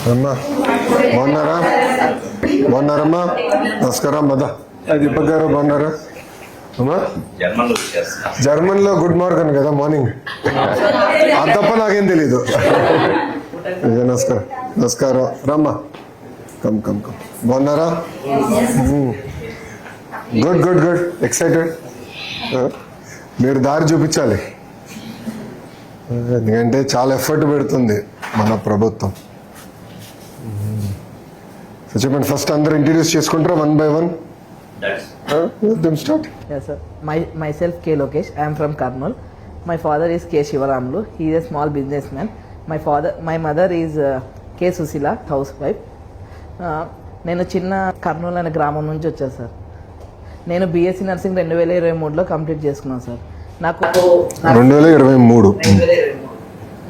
అమ్మా బాగున్నారా? బాగున్నారమ్మా? నమస్కారం మదా దీపక్ గారు బాగున్నారా అమ్మా? జర్మన్లో గుడ్ మార్నింగ్ కదా, మార్నింగ్ అది తప్ప నాకేం తెలీదు. నమస్కారం నమస్కారం రమ్మా, కమ్ కమ్ కమ్. బాగున్నారా? Good good good. ఎక్సైటెడ్? మీరు దారి చూపించాలి, ఎందుకంటే చాలా ఎఫర్ట్ పెడుతుంది మన ప్రభుత్వం. సో చెప్పండి, ఫస్ట్ అందరూ ఇంట్రడ్యూస్ చేసుకుంటారా one by one? Start. Yes, sir. Myself K. Lokesh. I am from Karnool. My father is K. Shivaramlu. He is a small businessman. My mother is K. Susila, housewife. నేను చిన్న కర్నూలు అనే గ్రామం నుంచి వచ్చాను sir. నేను BSc nursing 2023లో complete చేసుకున్నాను sir. నాకు 2023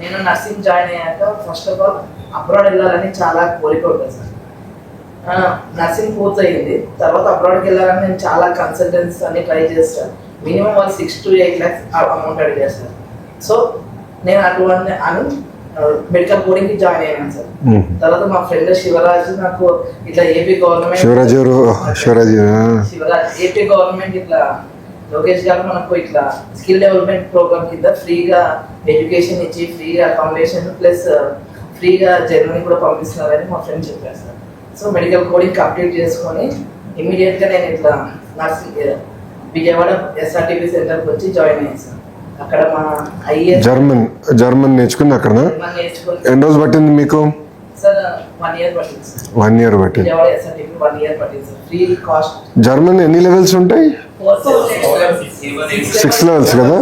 నేను నర్సింగ్ జాయిన్ అయ్యాక ఫస్ట్ ఆఫ్ ఆల్ అబ్రాడ్ వెళ్ళాలని చాలా కోరిక ఉంటుంది సార్. నర్సింగ్ పూర్తయింది, తర్వాత అబ్రాడ్కి వెళ్ళాలని నేను చాలా కన్సల్టెన్సీ అన్ని ట్రై చేస్తాను. మినిమం వాళ్ళు 6 to 8 lakhs అమౌంట్ అడిగారు సార్. సో నేను అటువంటి మెడికల్ కోడింగ్కి జాయిన్ అయ్యాను సార్. తర్వాత మా ఫ్రెండ్ శివరాజ్ నాకు ఇట్లా ఏపీ గవర్నమెంట్ ఇట్లా లోకేష్ గారు మనకు ఇట్లా స్కిల్ డెవలప్మెంట్ ప్రోగ్రామ్ కింద ఫ్రీగా ఎడ్యుకేషన్ ఇచ్చి ఫ్రీగా అకామిడేషన్ ప్లస్ ఫ్రీగా జర్మనీ కూడా పంపిస్తున్నారని మా ఫ్రెండ్ చెప్పారు sir. So medical coding complete చేసుకొని ఇమీడియట్గా నేను ఇట్లా నర్సింగ్ విజయవాడ ఎస్ఆర్టీపీ సెంటర్కి వచ్చి జాయిన్ అయ్యాను సార్. అక్కడ మా ఐఏఎస్ జర్మన్ నేర్చుకుంది అక్కడ. ఎన్ని రోజులు పట్టింది మీకు? సార్ 1 year పట్టింది సార్. 1 year పట్టింది. విజయవాడ ఎస్ఆర్టీపీ 1 year పట్టింది సార్. Free cost. జర్మన్ ఎన్ని లెవెల్స్ ఉంటాయి? 6 levels కదా.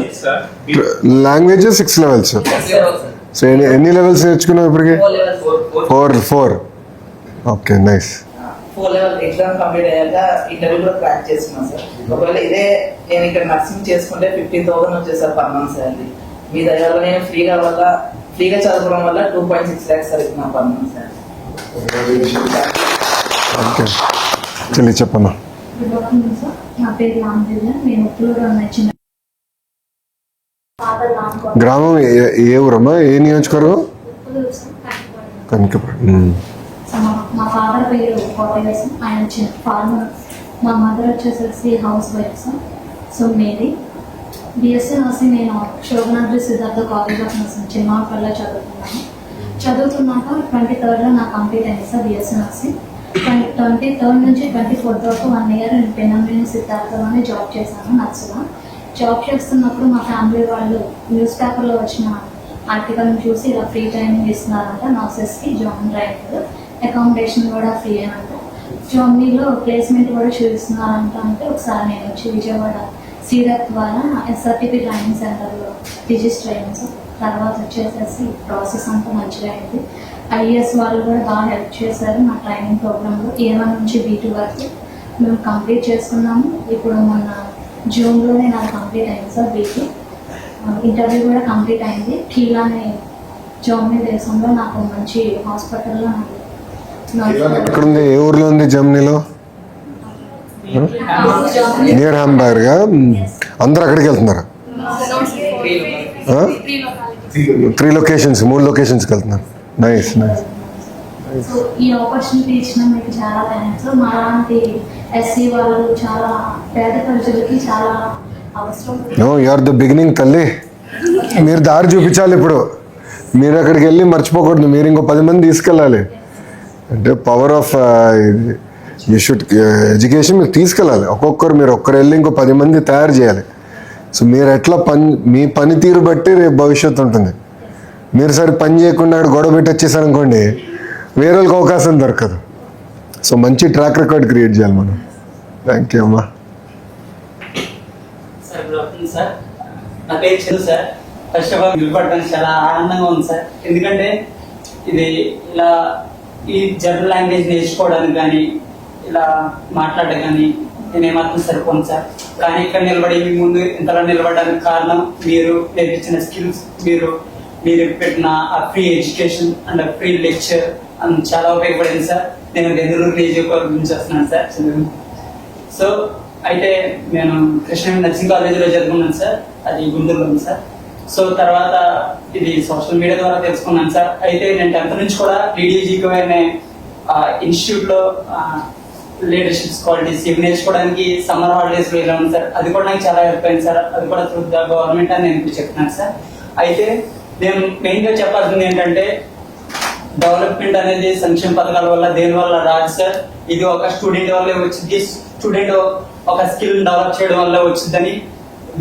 Language 6 levels. సో ఎన్ని లెవెల్స్ నేర్చుకున్నావు ఇప్పటికి? 4. Okay, nice. 4 level exam complete అయ్యాక ఇంటర్వ్యూ కూడా క్రాక్ చేసుకున్నాను సార్. ఒకవేళ ఇదే నేను ఇక్కడ నర్సింగ్ చేసుకుంటే 15,000 వచ్చేది సార్ పర్ మంత్ సార్. మీ దగ్గర నేను ఫ్రీగా చదువుకోవడం వల్ల 2.6 lakhs సార్ ఇస్తున్నాను పర్ మంత్ సార్. ఓకే, చెల్లి చెప్పమ్మా. నా పేరు రామదేవి. నేను ఉప్పులూరు చిన్న గ్రామం ఏ ఊరమ్మా? ఏ నియోజకవర్గం? కనకపురం. మా ఫాదర్ పేరు కోటయ్య సార్. ఆయన చిన్న ఫార్మర్. మా మదర్ వచ్చేసరికి హౌస్ వైఫ్ సార్. సో మేరీ బిఎస్సీ నర్సింగ్ నేను Shobhanadri Siddhartha college of nursing చిన్నపల్లిలో చదువుతున్నాక 23rd నాకు కంప్లీట్ అయింది సార్ బిఎస్సీ నర్సింగ్. 23rd నుంచి 24th వరకు 1 year నేను పెనంలోని సిద్ధార్థలోనే జాబ్ చేశాను నర్సుగా. జాబ్ చేస్తున్నప్పుడు మా ఫ్యామిలీ వాళ్ళు న్యూస్ పేపర్లో వచ్చిన ఆర్టికల్ని చూసి ఇలా ఫ్రీ ట్రైనింగ్ ఇస్తున్నారంట నర్సెస్కి. జాయిన్ ట్రైనింగ్, అకామిడేషన్ కూడా ఫ్రీ అంట. జాయినీలో ప్లేస్మెంట్ కూడా చూపిస్తున్నారంట. అంటే ఒకసారి నేను వచ్చి విజయవాడ సీరత్ ద్వారా ఎస్ఆర్టీపీ ట్రైనింగ్ సెంటర్లో రిజిస్టర్ అయ్యాను సార్. తర్వాత వచ్చేసేసి ప్రాసెస్ అంతా మంచిగా అయింది. ఐఏఎస్ వాళ్ళు కూడా బాగా హెల్ప్ చేశారు మా ట్రైనింగ్ ప్రోగ్రాంలో. A1 నుంచి B2 వరకు మేము కంప్లీట్ చేసుకున్నాము. ఇప్పుడు మొన్న జూన్లోనే నాకు కంప్లీట్ అయింది సార్ B2. ఇంటర్వ్యూ కూడా కంప్లీట్ అయింది. కీలానే జర్మనీ దేశంలో నాకు మంచి హాస్పిటల్లో ఎక్కడుంది? ఏ ఊర్లో ఉంది? జర్మనీలో నియర్ హాంబర్గ్. అందరు అక్కడికి వెళ్తున్నారు. 3 locations, 3 locations వెళ్తున్నారు. Nice nice. సో ఈ ఆపర్చునిటీ ఇచ్చిన మీకు చాలా థ్యాంక్స్. మా లాంటి ఎస్సీ వాళ్ళు చాలా పేద ప్రజలకి చాలా అవసరం. No, you are the beginning తల్లి. మీరు దారి చూపించాలి. ఇప్పుడు మీరు అక్కడికి వెళ్ళి మర్చిపోకూడదు. మీరు ఇంకో 10 మంది తీసుకెళ్ళాలి. అంటే power of you should education మీరు తీసుకెళ్ళాలి. మీరు ఒక్కరు వెళ్ళి ఇంకో 10 మంది తయారు చేయాలి. సో మీరు ఎట్లా మీ పనితీరు బట్టి రేపు భవిష్యత్తు ఉంటుంది. మీరు సరే పని చేయకుండా గొడవ పెట్టి వచ్చేసారనుకోండి, వేరే వాళ్ళకి అవకాశం దొరకదు. సో మంచి ట్రాక్ రికార్డ్ క్రియేట్ చేయాలి మనం. థ్యాంక్ యూ అమ్మా. సార్, నా పేరు Chandu sir. First of all నిలబడడానికి చాలా ఆనందంగా ఉంది సార్. ఎందుకంటే ఇది ఇలా ఈ జర్మన్ లాంగ్వేజ్ నేర్చుకోవడానికి కానీ ఇలా మాట్లాడడం కానీ నేనేమాత్రం సరిపోను సార్. కానీ ఇక్కడ నిలబడి మీ ముందు ఇంతలా నిలబడడానికి కారణం మీరు నేర్పించిన స్కిల్స్, మీరు పెట్టిన ఆ free education and free lecture and చాలా ఉపయోగపడింది సార్. నేను బెంగళూరు నియోజకవర్గం నుంచి వస్తున్నాను సార్. సో అయితే నేను కృష్ణ నర్సింగ్ కాలేజీలో చదువుకున్నాను సార్. అది గుంటూరులో ఉంది సార్. సో తర్వాత ఇది సోషల్ మీడియా ద్వారా తెలుసుకున్నాను సార్. అయితే నేను 10th నుంచి కూడా టీడీజీకో అనే ఇన్స్టిట్యూట్లో లీడర్షిప్ క్వాలిటీస్ ఇవి నేర్చుకోవడానికి సమ్మర్ హాలిడేస్లో వెళ్ళాను సార్. అది కూడా నాకు చాలా హెల్ప్ అయింది సార్. అది కూడా త్రూ ద గవర్నమెంట్ అని నేను చెప్తున్నాను సార్. అయితే నేను మెయిన్గా చెప్పాల్సింది ఏంటంటే డెవలప్మెంట్ అనేది సంక్షేమ పథకాల వల్ల దేని వల్ల రాదు సార్. ఇది ఒక స్టూడెంట్ వల్లే వచ్చింది. స్టూడెంట్ ఒక స్కిల్ డెవలప్ చేయడం వల్ల వచ్చిందని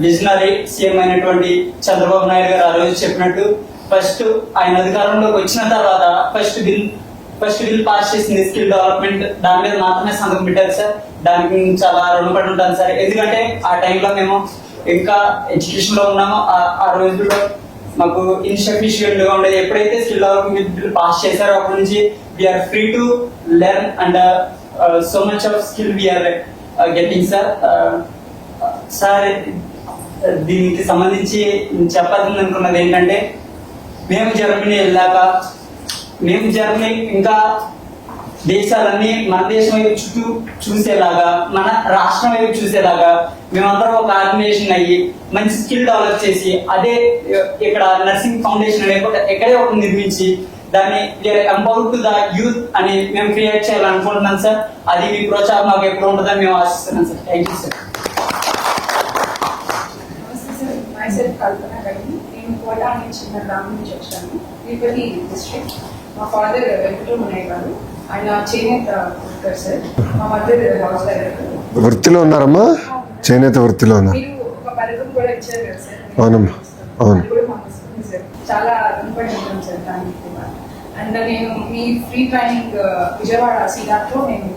విజనరీ సీఎం అయినటువంటి చంద్రబాబు నాయుడు గారు ఆ రోజు చెప్పినట్టు ఫస్ట్ ఆయన అధికారంలోకి వచ్చిన తర్వాత ఫస్ట్ బిల్ పాస్ చేసింది స్కిల్ డెవలప్మెంట్. దాని మీద మాత్రమే సంతకం పెట్టారు సార్. దానికి నేను చాలా రుణపడి ఉంటాను సార్. ఎందుకంటే ఆ టైంలో మేము ఇంకా ఎడ్యుకేషన్ లో ఉన్నాము. ఆ రోజుల్లో మాకు ఇన్సఫిషియెంట్ గా ఉండేది. ఎప్పుడైతే స్కిల్ డెవలప్మెంట్ బిల్ పాస్ చేశారో అప్పటి నుంచి we're free to learn and so much of skill we're getting sir. Sir దీనికి సంబంధించి చెప్పాల్సింది అనుకున్నది ఏంటంటే మేము జర్మనీ ఇంకా దేశాలన్నీ మన దేశం వైపు చుట్టూ చూసేలాగా, మన రాష్ట్రం వైపు చూసేలాగా మేమందరం ఒక ఆర్గనైజేషన్ అయ్యి మంచి స్కిల్ డెవలప్ చేసి అదే ఇక్కడ నర్సింగ్ ఫౌండేషన్ అనే ఎక్కడే ఒక నిర్మించి దాన్ని ఎంపవర్ టు ద యూత్ అని మేము క్రియేట్ చేయాలనుకుంటున్నాం సార్. అది మీ ప్రోత్సాహం మాకు ఎప్పుడు ఉంటుందని మేము ఆశిస్తున్నాం sir. Thank you sir. myself Kalpana Gadi. నేను కోట అనే చిన్న గ్రామం నుంచి వచ్చాను. తిరుపతి డిస్ట్రిక్ట్. మా ఫాదర్ వెంకటరమణయ్య గారు, ఆయన చేనేత వర్కర్ సార్. మా మదర్ హౌస్ వైఫ్. వృత్తిలో ఉన్నారమ్మా? చేనేత వృత్తిలో ఉన్నారు. మీరు ఒక పథకం కూడా ఇచ్చారు కదా సార్. అవునమ్మా, అవును. అది కూడా మాకు వస్తుంది సార్. చాలా రుణపడి ఉంటాం సార్ దానికి కూడా. అండ్ నేను మీ ఫ్రీ ట్రైనింగ్ విజయవాడ సీడాట్లో నేను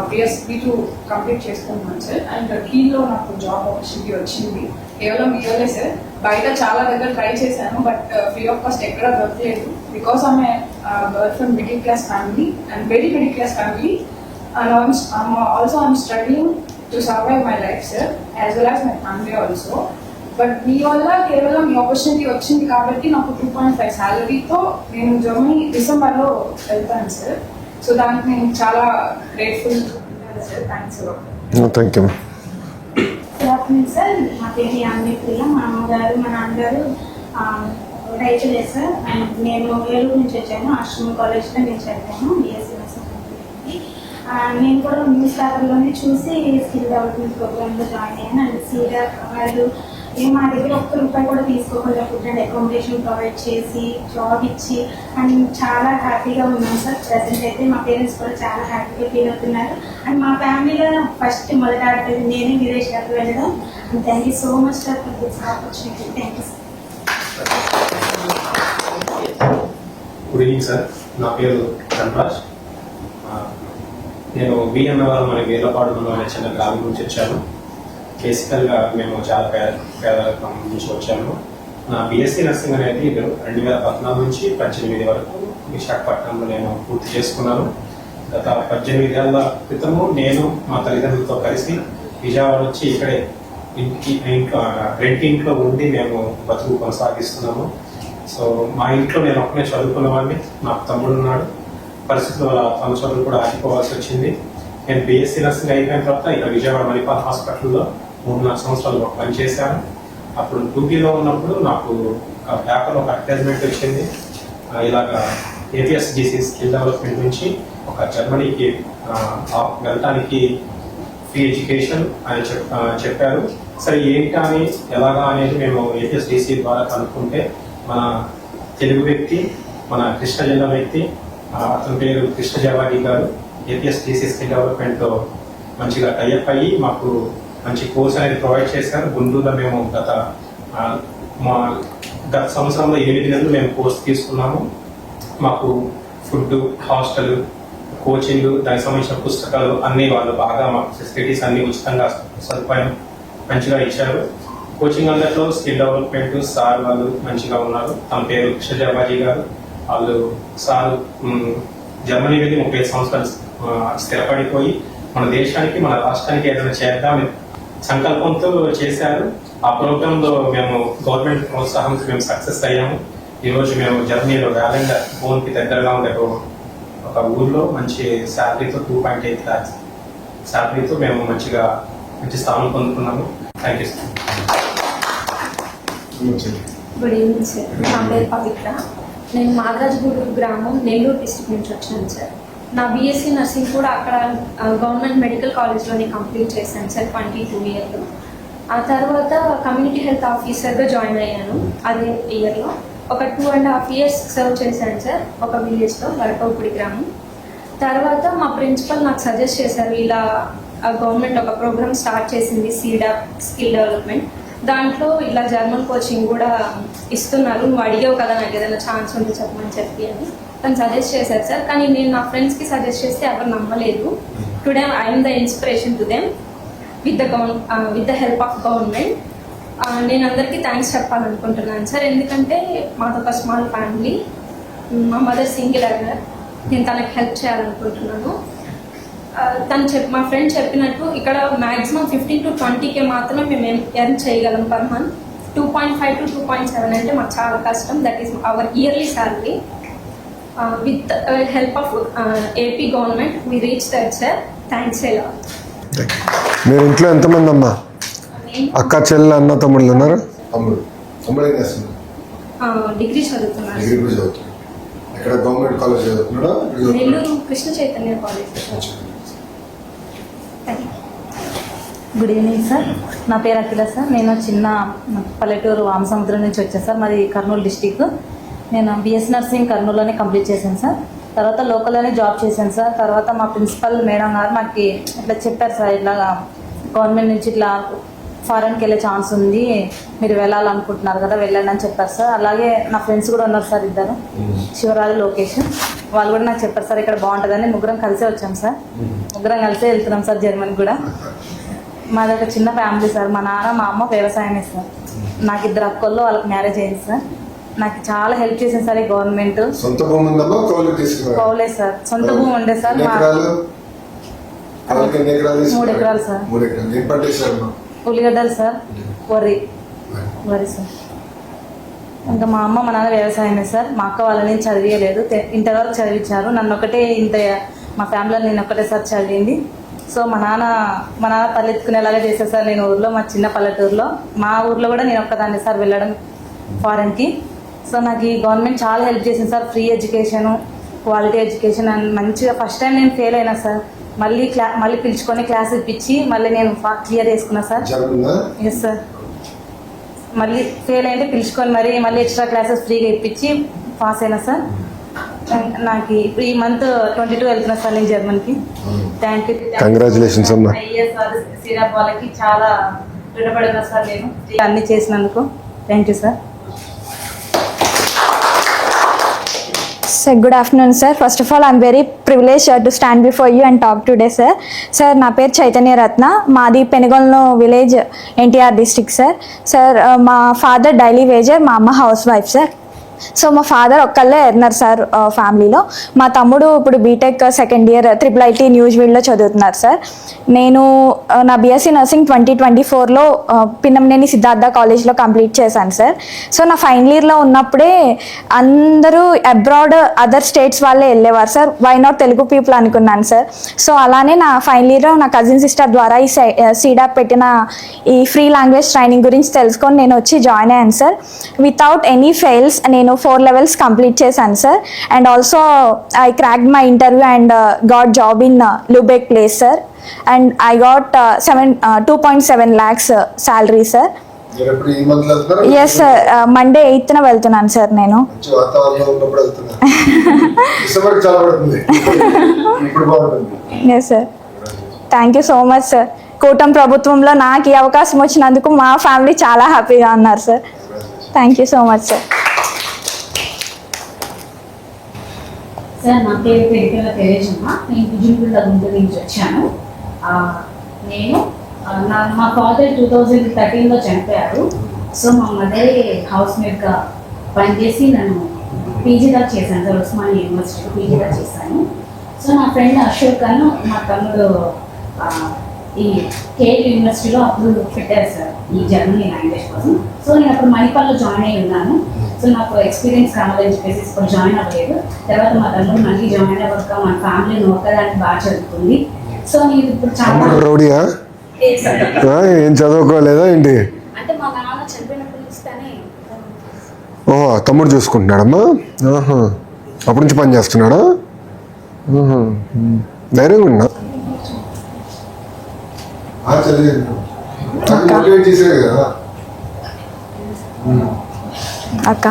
BS2 కంప్లీట్ చేసుకున్నాను సార్. అండ్ కీలో నాకు జాబ్ ఆపర్చునిటీ వచ్చింది. కేవలం మీరే సార్. బయట చాలా దగ్గర ట్రై చేశాను, బట్ ఫ్రీ ఆఫ్ కాస్ట్ ఎక్కడ దొరకలేదు. బికాస్ ఆమె girl from middle class family and very middle class family. And also I'm struggling to survive my life sir, as well as my family also. But మీ వల్ల కేవలం ఈ opportunity వచ్చింది కాబట్టి నాకు 2.5 శాలరీతో నేను జర్మనీ డిసెంబర్లో వెళ్తాను సార్. సో దానికి నేను చాలా grateful sir. Thanks. Thank you. Good afternoon sir. మా పేరు యామిని ప్రియ. మా అమ్మగారు మా నాన్నగారు రైతులే సార్. అండ్ నేను ఏలూరు నుంచి వచ్చాను. ఆశ్రమ కాలేజ్లో నేను చదివాను. BSc nursing complete. నేను కూడా న్యూస్ పేపర్లోనే చూసి స్కిల్ డెవలప్మెంట్ ప్రోగ్రామ్లో జాయిన్ అయ్యాను. అండ్ సీరియర్ వాళ్ళు మా దగ్గర ఒక్క రూపాయి కూడా తీసుకోకుండా ఫుడ్ అండ్ అకామిడేషన్ ప్రొవైడ్ చేసి జాబ్ ఇచ్చి అండ్ చాలా హ్యాపీగా ఉన్నాం సార్. ప్రెసెంట్ అయితే మా పేరెంట్స్ కూడా చాలా హ్యాపీగా ఫీల్ అవుతున్నారు. అండ్ మా ఫ్యామిలీలో ఫస్ట్ మొదట ఆడలేదు నేనే విదేశ్ గారికి వెళ్ళడం. And thank you so much sir for this opportunity. Thank you sir. Good evening sir. నా పేరు ధనరాజ్. నేను BMR మన వీర్లపాడులో అనే చిన్న గ్రామం నుంచి వచ్చాను. బేసికల్గా మేము చాలా పేదరికం నుంచి వచ్చాము. నా BSc నర్సింగ్ అనేది 2014 నుంచి 18 వరకు విశాఖపట్నంలో నేను పూర్తి చేసుకున్నాను. గత 18 ఏళ్ల క్రితము నేను మా తల్లిదండ్రులతో కలిసి విజయవాడ వచ్చి ఇక్కడే రెంట్ ఇంట్లో ఉండి మేము బతుకు కొనసాగిస్తున్నాము. సో మా ఇంట్లో నేను ఒక్కనే చదువుకున్నవాడిని. నాకు తమ్ముడు ఉన్నాడు. పరిస్థితుల వల్ల తన చదువులు కూడా ఆగిపోవాల్సి వచ్చింది. నేను BSc నర్సింగ్ అయిపోయిన తర్వాత ఇక్కడ విజయవాడ మణిపాల్ హాస్పిటల్లో 3-4 సంవత్సరాలు పనిచేశాను. అప్పుడు 2Bలో ఉన్నప్పుడు నాకు ఒక పేపర్ ఒక అడ్వర్టైజ్మెంట్ వచ్చింది. ఇలాగా APSGC స్కిల్ డెవలప్మెంట్ నుంచి ఒక జర్మనీకి వెళ్ళటానికి ఫ్రీ ఎడ్యుకేషన్ అని చెప్పారు. సరే ఏంటి అని ఎలాగా అనేది మేము APSGC ద్వారా కనుక్కుంటే మన తెలుగు వ్యక్తి, మన కృష్ణా జిల్లా వ్యక్తి, అతని పేరు కృష్ణ జవాడి గారు APSGC స్కిల్ డెవలప్మెంట్తో మంచిగా టైఅప్ అయ్యి మాకు మంచి కోర్స్ అనేది ప్రొవైడ్ చేశారు. గుంటూరులో మేము గత సంవత్సరంలో 8 నెలలు మేము కోర్స్ తీసుకున్నాము. మాకు ఫుడ్, హాస్టల్, కోచింగ్, దానికి సంబంధించిన పుస్తకాలు అన్నీ వాళ్ళు బాగా మాకు ఫెసిలిటీస్ అన్నీ ఉచితంగా సదుపాయం మంచిగా ఇచ్చారు. కోచింగ్ అందరిలో స్కిల్ డెవలప్మెంట్ సార్ వాళ్ళు మంచిగా ఉన్నారు. తన పేరు కృష్ణ జవాజీ గారు. వాళ్ళు సార్ జర్మనీ వెళ్ళి 35 సంవత్సరాలు స్థిరపడిపోయి మన దేశానికి మన రాష్ట్రానికి ఏదైనా చేద్దామని సంకల్పంతో చేశారు. ఆ ప్రోగ్రాంలో మేము గవర్నమెంట్ ప్రోత్సాహంతో మేము సక్సెస్ అయ్యాము. ఈరోజు మేము జర్మనీలో వ్యాలెండ్ ఫోన్కి దగ్గరగా ఉండే ఒక ఊర్లో మంచి శాలరీతో 2.8 lakhs శాలరీతో మేము మంచి స్థానం పొందుకున్నాము. Thank you sir. Good evening sir. నా పేరు పవిత్ర. నేను మాగరాజగూడూరు గ్రామం, నెల్లూరు డిస్ట్రిక్ట్ నుంచి వచ్చాను సార్. నా బీఎస్సీ నర్సింగ్ కూడా అక్కడ గవర్నమెంట్ మెడికల్ కాలేజ్లోనే కంప్లీట్ చేశాను సార్ 22 ఇయర్లో. ఆ తర్వాత కమ్యూనిటీ హెల్త్ ఆఫీసర్గా జాయిన్ అయ్యాను అదే ఇయర్లో. ఒక 2.5 years సర్వ్ చేశాను సార్ ఒక విలేజ్లో, వరకవుపుడి గ్రామం. తర్వాత మా ప్రిన్సిపల్ నాకు సజెస్ట్ చేశారు, ఇలా గవర్నమెంట్ ఒక ప్రోగ్రామ్ స్టార్ట్ చేసింది సీడాప్ స్కిల్ డెవలప్మెంట్, దాంట్లో ఇలా జర్మన్ కోచింగ్ కూడా ఇస్తున్నారు, నువ్వు అడిగావు కదా నాకు ఏదైనా ఛాన్స్ ఉంటే చెప్పమని చెప్పి అని తను సజెస్ట్ చేశారు సార్. కానీ నేను నా ఫ్రెండ్స్కి సజెస్ట్ చేస్తే ఎవరు నమ్మలేదు. Today I'm the inspiration to them with the help of government. నేను అందరికీ థ్యాంక్స్ చెప్పాలనుకుంటున్నాను సార్, ఎందుకంటే మాదొక స్మాల్ ఫ్యామిలీ, మా మదర్ సింగిల్ అగర్, నేను తనకి హెల్ప్ చేయాలనుకుంటున్నాను. మా ఫ్రెండ్ చెప్పినట్టు ఇక్కడ మ్యాక్సిమం 15 to 20K మాత్రమే మేము ఎర్న్ చేయగలం పర్ మంత్. 2.5 to 2.7 అంటే మాకు చాలా కష్టం. That is our yearly salary. With help of AP government we reach that sir. Thanks ఎలా. మీరు ఇంట్లో ఎంతమంది అమ్మా? అక్క, చెల్లె, అన్న, తమ్ముళ్ళు ఉన్నారు? డిగ్రీ చదువుతున్నాను. ఇక్కడ గవర్నమెంట్ కాలేజ్ చదువుతున్నాడా? Nellore Krishna Chaitanya college. Good evening sir. నా పేరు అఖిల సార్. నేను చిన్న పల్లెటూరు వామసముద్రం నుంచి వచ్చాను సార్. మాది కర్నూలు డిస్టిక్. నేను బిఎస్ నర్సింగ్ కర్నూలులోనే కంప్లీట్ చేశాను సార్. తర్వాత లోకల్లోనే జాబ్ చేశాను సార్. తర్వాత మా ప్రిన్సిపల్ మేడం గారు నాకు ఇట్లా చెప్పారు సార్, ఇట్లా గవర్నమెంట్ నుంచి ఇట్లా ఫారెన్కి వెళ్ళే ఛాన్స్ ఉంది, మీరు వెళ్ళాలనుకుంటున్నారు కదా వెళ్ళండి అని చెప్పారు సార్. అలాగే నా ఫ్రెండ్స్ కూడా ఉన్నారు సార్, ఇద్దరు, శివరాజు, లోకేష్, వాళ్ళు కూడా నాకు చెప్పారు సార్ ఇక్కడ బాగుంటుందని. ముగ్గురం కలిసే వచ్చాం సార్. ముగ్గురం కలిసే వెళ్తున్నాం సార్ జర్మనీ కూడా. మాది ఒక చిన్న ఫ్యామిలీ సార్. మా నాన్న, మా అమ్మ వ్యవసాయమే సార్. నాకు 2 అక్కల్లో, వాళ్ళకి మ్యారేజ్ అయింది సార్. నాకు చాలా హెల్ప్ చేసింది సార్ ఈ గవర్నమెంట్. సొంత భూమి ఉందమ్మా? Cowley sir. సొంత భూమి ఉండే సార్. 3 ఎకరాలు సార్. ఉల్లిగడ్డలు సార్, వరి సార్. ఇంకా మా అమ్మ, మా నాన్న వ్యవసాయమే సార్. మా అక్క వాళ్ళని చదివేయలేదు, ఇంటర్ వరకు చదివించారు. నన్ను ఒకటే మా ఫ్యామిలీలో నేను ఒకటే సార్ చదివింది. సో మా నాన్న తలెత్తుకునేలాగా చేశారు సార్. నేను ఊర్లో, మా చిన్న పల్లెటూరులో, మా ఊర్లో కూడా నేను ఒక్కదాన్ని సార్ వెళ్ళడం ఫారెన్కి. సో నాకు ఈ గవర్నమెంట్ చాలా హెల్ప్ చేసింది sir. Free education, quality education and మంచిగా. ఫస్ట్ టైం నేను ఫెయిల్ అయినా సార్, మళ్ళీ పిలుచుకొని క్లాస్ ఇప్పించి మళ్ళీ నేను క్లియర్ చేసుకున్నా సార్. Yes sir. మళ్ళీ ఫెయిల్ అయితే పిలుచుకొని మళ్ళీ ఎక్స్ట్రా క్లాసెస్ ఫ్రీగా ఇప్పించి పాస్ అయినా సార్. నాకు ఈ మంత్ 22 వెళ్తున్నా సార్ నేను జర్మన్కి. Thank you. కంగ్రాచులేషన్స్ అమ్మా. సిరాప్ వాళ్ళకి చాలా రుణపడినా సార్ నేను అన్ని చేసినందుకు. Thank you sir. Sir, good afternoon, sir. First of all, I'm very privileged to stand before you and talk today, sir. Sir, నా పేరు చైతన్య రత్న. మాది Penugolanu village, NTR district sir. Sir, మా ఫాదర్ డైలీ వేజర్, మా అమ్మ housewife sir. So మా father ఒక్కళ్ళే earner sir ఫ్యామిలీలో. మా తమ్ముడు ఇప్పుడు బీటెక్ సెకండ్ ఇయర్ IIIT న్యూజివీడ్లో చదువుతున్నారు సార్. నేను నా బీఎస్సీ నర్సింగ్ 2024లో పిన్నంనేని సిద్ధార్థ కాలేజ్లో కంప్లీట్ చేశాను సార్. సో నా ఫైనల్ ఇయర్లో ఉన్నప్పుడే అందరూ అబ్రాడ్ అదర్ స్టేట్స్ వాళ్ళే వెళ్ళేవారు sir. Why not Telugu people అనుకున్నాను సార్. సో అలానే నా ఫైనల్ ఇయర్లో నా కజిన్ సిస్టర్ ద్వారా ఈ సీడాప్ పెట్టిన ఈ ఫ్రీ లాంగ్వేజ్ ట్రైనింగ్ గురించి తెలుసుకొని నేను వచ్చి జాయిన్ అయ్యాను సార్. వితౌట్ ఎనీ ఫెయిల్స్ నేను 4 levels కంప్లీట్ చేశాను sir. And also I cracked my interview and got job in Lubeck place sir. And I got 2.7 lakhs salary sir. Yes sir. Monday 8th వెళ్తున్నాను sir నేను. Yes sir. Thank you so much sir. కూటమి ప్రభుత్వంలో నాకు ఈ అవకాశం వచ్చినందుకు మా family చాలా హ్యాపీగా ఉన్నారు sir. Thank you so much sir. Sir, నా పేరు పెరికల తెరేజమ్మ. నేను కుజింపుల్ల గుంటూరు నుంచి వచ్చాను. మా ఫాదర్ 2013లో చనిపోయారు. సో మా మదర్ హౌస్ మేట్గా పనిచేసి నన్ను పీజీ దాకా చేశాను సార్. ఉస్మానియా యూనివర్సిటీలో పీజీ దాకా చేశాను. సో నా ఫ్రెండ్ అశోక్ అను మా తమ్ముడు ఈ కేఎల్ యూనివర్సిటీలో అప్పుడు పెట్టారు సార్ ఈ జర్మనీ లాంగ్వేజ్ కోసం. సో నేను అప్పుడు మణిపాల్లో జాయిన్ అయి ఉన్నాను. సో నాకు ఎక్స్పీరియన్స్ కావాలని చెప్పేసి ఇప్పుడు జాయిన్ అవ్వలేదు. తర్వాత మా తమ్ముడు మళ్ళీ జాయిన్ అవ్వక మన ఫ్యామిలీ ఒక్కదానికి బాగా చదువుతుంది. సో నేను ఇప్పుడు చాలా ఏం చదువుకోలేదా ఏంటి? అంటే మా నాన్న చనిపోయినప్పటి నుంచి కానీ ఓహో తమ్ముడు చూసుకుంటున్నాడమ్మా. ఆహా. అప్పటి నుంచి పని చేస్తున్నాడా? ఆహా. ధైర్యంగా ఉన్నా. అక్క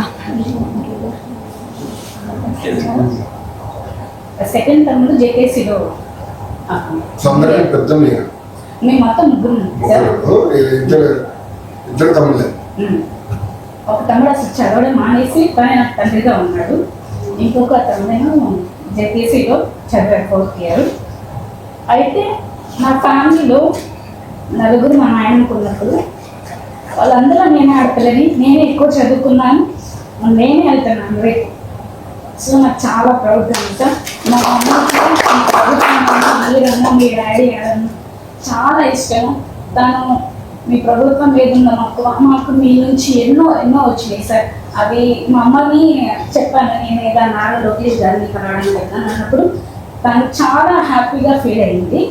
సెకండ్ తమ్ముడు జేకేసీలో. మేము మొత్తం ముగ్గురు సార్. ఇద్దరు తమ్ముళ్ళే. ఒక తమ్ముడు అసలు చదవడం మానేసి కానీ నాకు తండ్రిగా ఉన్నాడు. ఇంకొక తమ్ముడేమో జేకేసీలో చదివాడు 4th year. అయితే మా ఫ్యామిలీలో నలుగురు మా నాయనకు ఉన్నప్పుడు వాళ్ళందరూ నేనే ఆడపిల్లని, నేనే ఎక్కువ చదువుకున్నాను, నేనే వెళ్తున్నాను రేపు. సో నాకు చాలా ప్రౌడ్గా ఉంది సార్. మా అమ్మకి మీరన్నా మీ డాడీ అడన్నా చాలా ఇష్టం. తను మీ ప్రభుత్వం మీద మాకు మీ నుంచి ఎన్నో వచ్చినాయి సార్. అవి మా అమ్మని చెప్పాను, నేను ఇలా నారా లోకేష్ గారిని కలవడానికి వెళ్తాను అన్నప్పుడు తను చాలా హ్యాపీగా ఫీల్ అయింది.